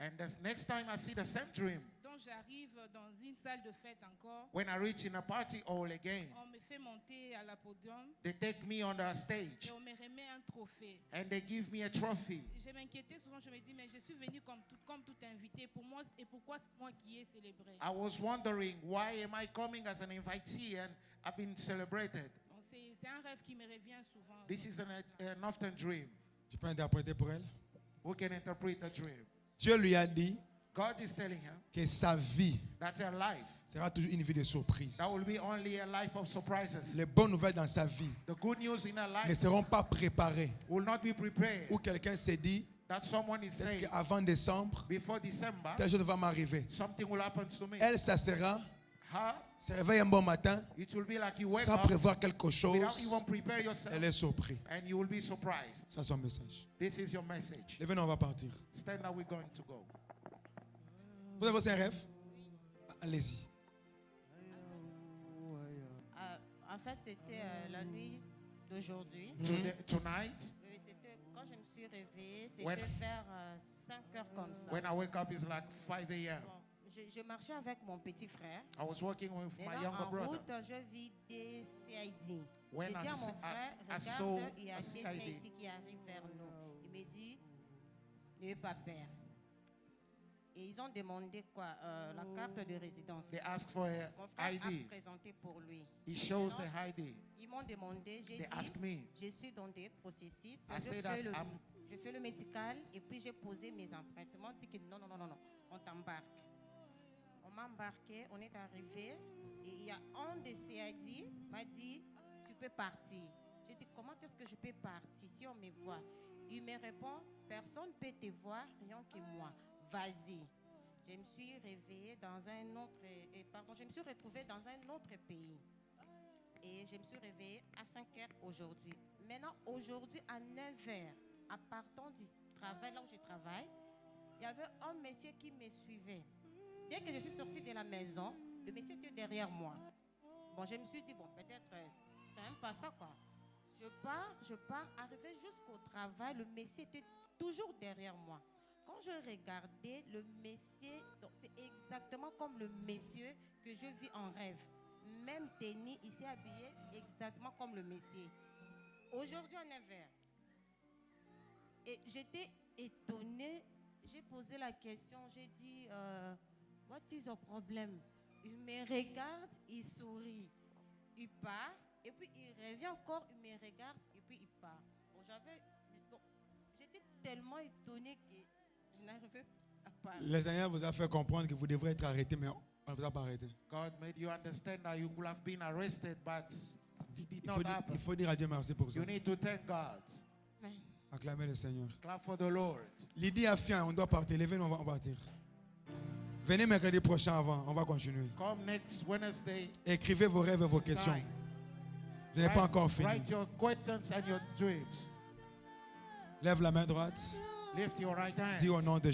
And the next time I see the same dream, donc j'arrive dans une salle de fête encore. when I reach in a party hall again, on me fait monter à la podium. they take me on the stage. Et on me remet un trophée. And they give me a trophy. Je m'inquiétais souvent, je me dis mais je suis venu comme tout invité pour moi et pourquoi c'est moi qui ai célébré? I was wondering, why am I coming as an invitee and I've been celebrated? Donc c'est un rêve qui me revient souvent. This is an often dream. Tu peux interpréter pour elle? Who can interpret the dream? Dieu lui a dit God is telling her que sa vie that her life sera toujours une vie de surprise. that will be only a life of surprises. Les bonnes nouvelles dans sa vie The good news in her ne life seront pas préparées. will not be prepared. Ou quelqu'un s'est dit, That someone is peut-être saying, qu'avant décembre, before December, telle chose va m'arriver. something will happen to me. Elle, ça sera, Her, se réveille un bon matin, it will be like you wake sans up prévoir quelque without chose, even prepare yourself, elle est surprise. and you will be surprised. Ça, c'est son message. This is your message. Levez-nous, on va partir. Stand up, we're going to go. Vous avez aussi un rêve? Allez-y. En fait, c'était la nuit d'aujourd'hui. Tonight, C'était quand je me suis réveillée, When- c'était vers 5 heures comme ça. when I wake up, it's like 5 a.m. Bon, je marchais avec mon petit frère. I was working with Et my là, younger en brother. route, je vis des CID. When J'ai dit à mon frère, I saw regarde, il y a a des CID. CID qui arrivent vers nous. Il me dit, n'aie pas peur. Et ils ont demandé quoi? La carte de résidence. They asked for Mon frère ID. a présenté pour lui. He shows the Maintenant, ID. Ils m'ont demandé, j'ai They asked me. dit, je suis dans des processus, I say that je fais le médical et puis j'ai posé mes empreintes. Ils m'ont dit que non, on t'embarque. On m'a embarqué, on est arrivé et il y a un de CID m'a dit, tu peux partir. J'ai dit, comment est-ce que je peux partir si on me voit? Il me répond, personne ne peut te voir, rien que moi. Vas-y. Je me suis réveillée dans un autre, je me suis retrouvée dans un autre pays. Et je me suis réveillée à 5 heures aujourd'hui. Maintenant, aujourd'hui, à 9 heures, à partant du travail, là où je travaille, il y avait un monsieur qui me suivait. Dès que je suis sortie de la maison, le monsieur était derrière moi. Bon, je me suis dit, bon, peut-être, c'est même pas ça, quoi. Je pars, arrivé jusqu'au travail, le monsieur était toujours derrière moi. Quand je regardais le monsieur, c'est exactement comme le monsieur que je vis en rêve. Même tenue, il s'est habillé exactement comme le monsieur. Aujourd'hui, à 9h. Et j'étais étonnée. J'ai posé la question, j'ai dit, what is your problem? Il me regarde, il sourit, il part, et puis il revient encore, il me regarde, et puis il part. Bon, j'étais tellement étonnée que je n'arrivais à parler. Le Seigneur vous a fait comprendre que vous devrez être arrêté, mais on ne vous a pas arrêté. God made you understand that you could have been arrested, but it did not happen. Il faut dire à Dieu merci pour ça. You need to thank God. Acclamez le Seigneur. Clap for the Lord. Lydie a faim, on doit partir. Levez-nous, on va partir. Venez mercredi prochain avant, on va continuer. Come next Wednesday. Écrivez vos rêves et vos questions. Je n'ai pas encore fini. Write your questions and your dreams. Lève la main droite. Lift your right hand. Dis au nom de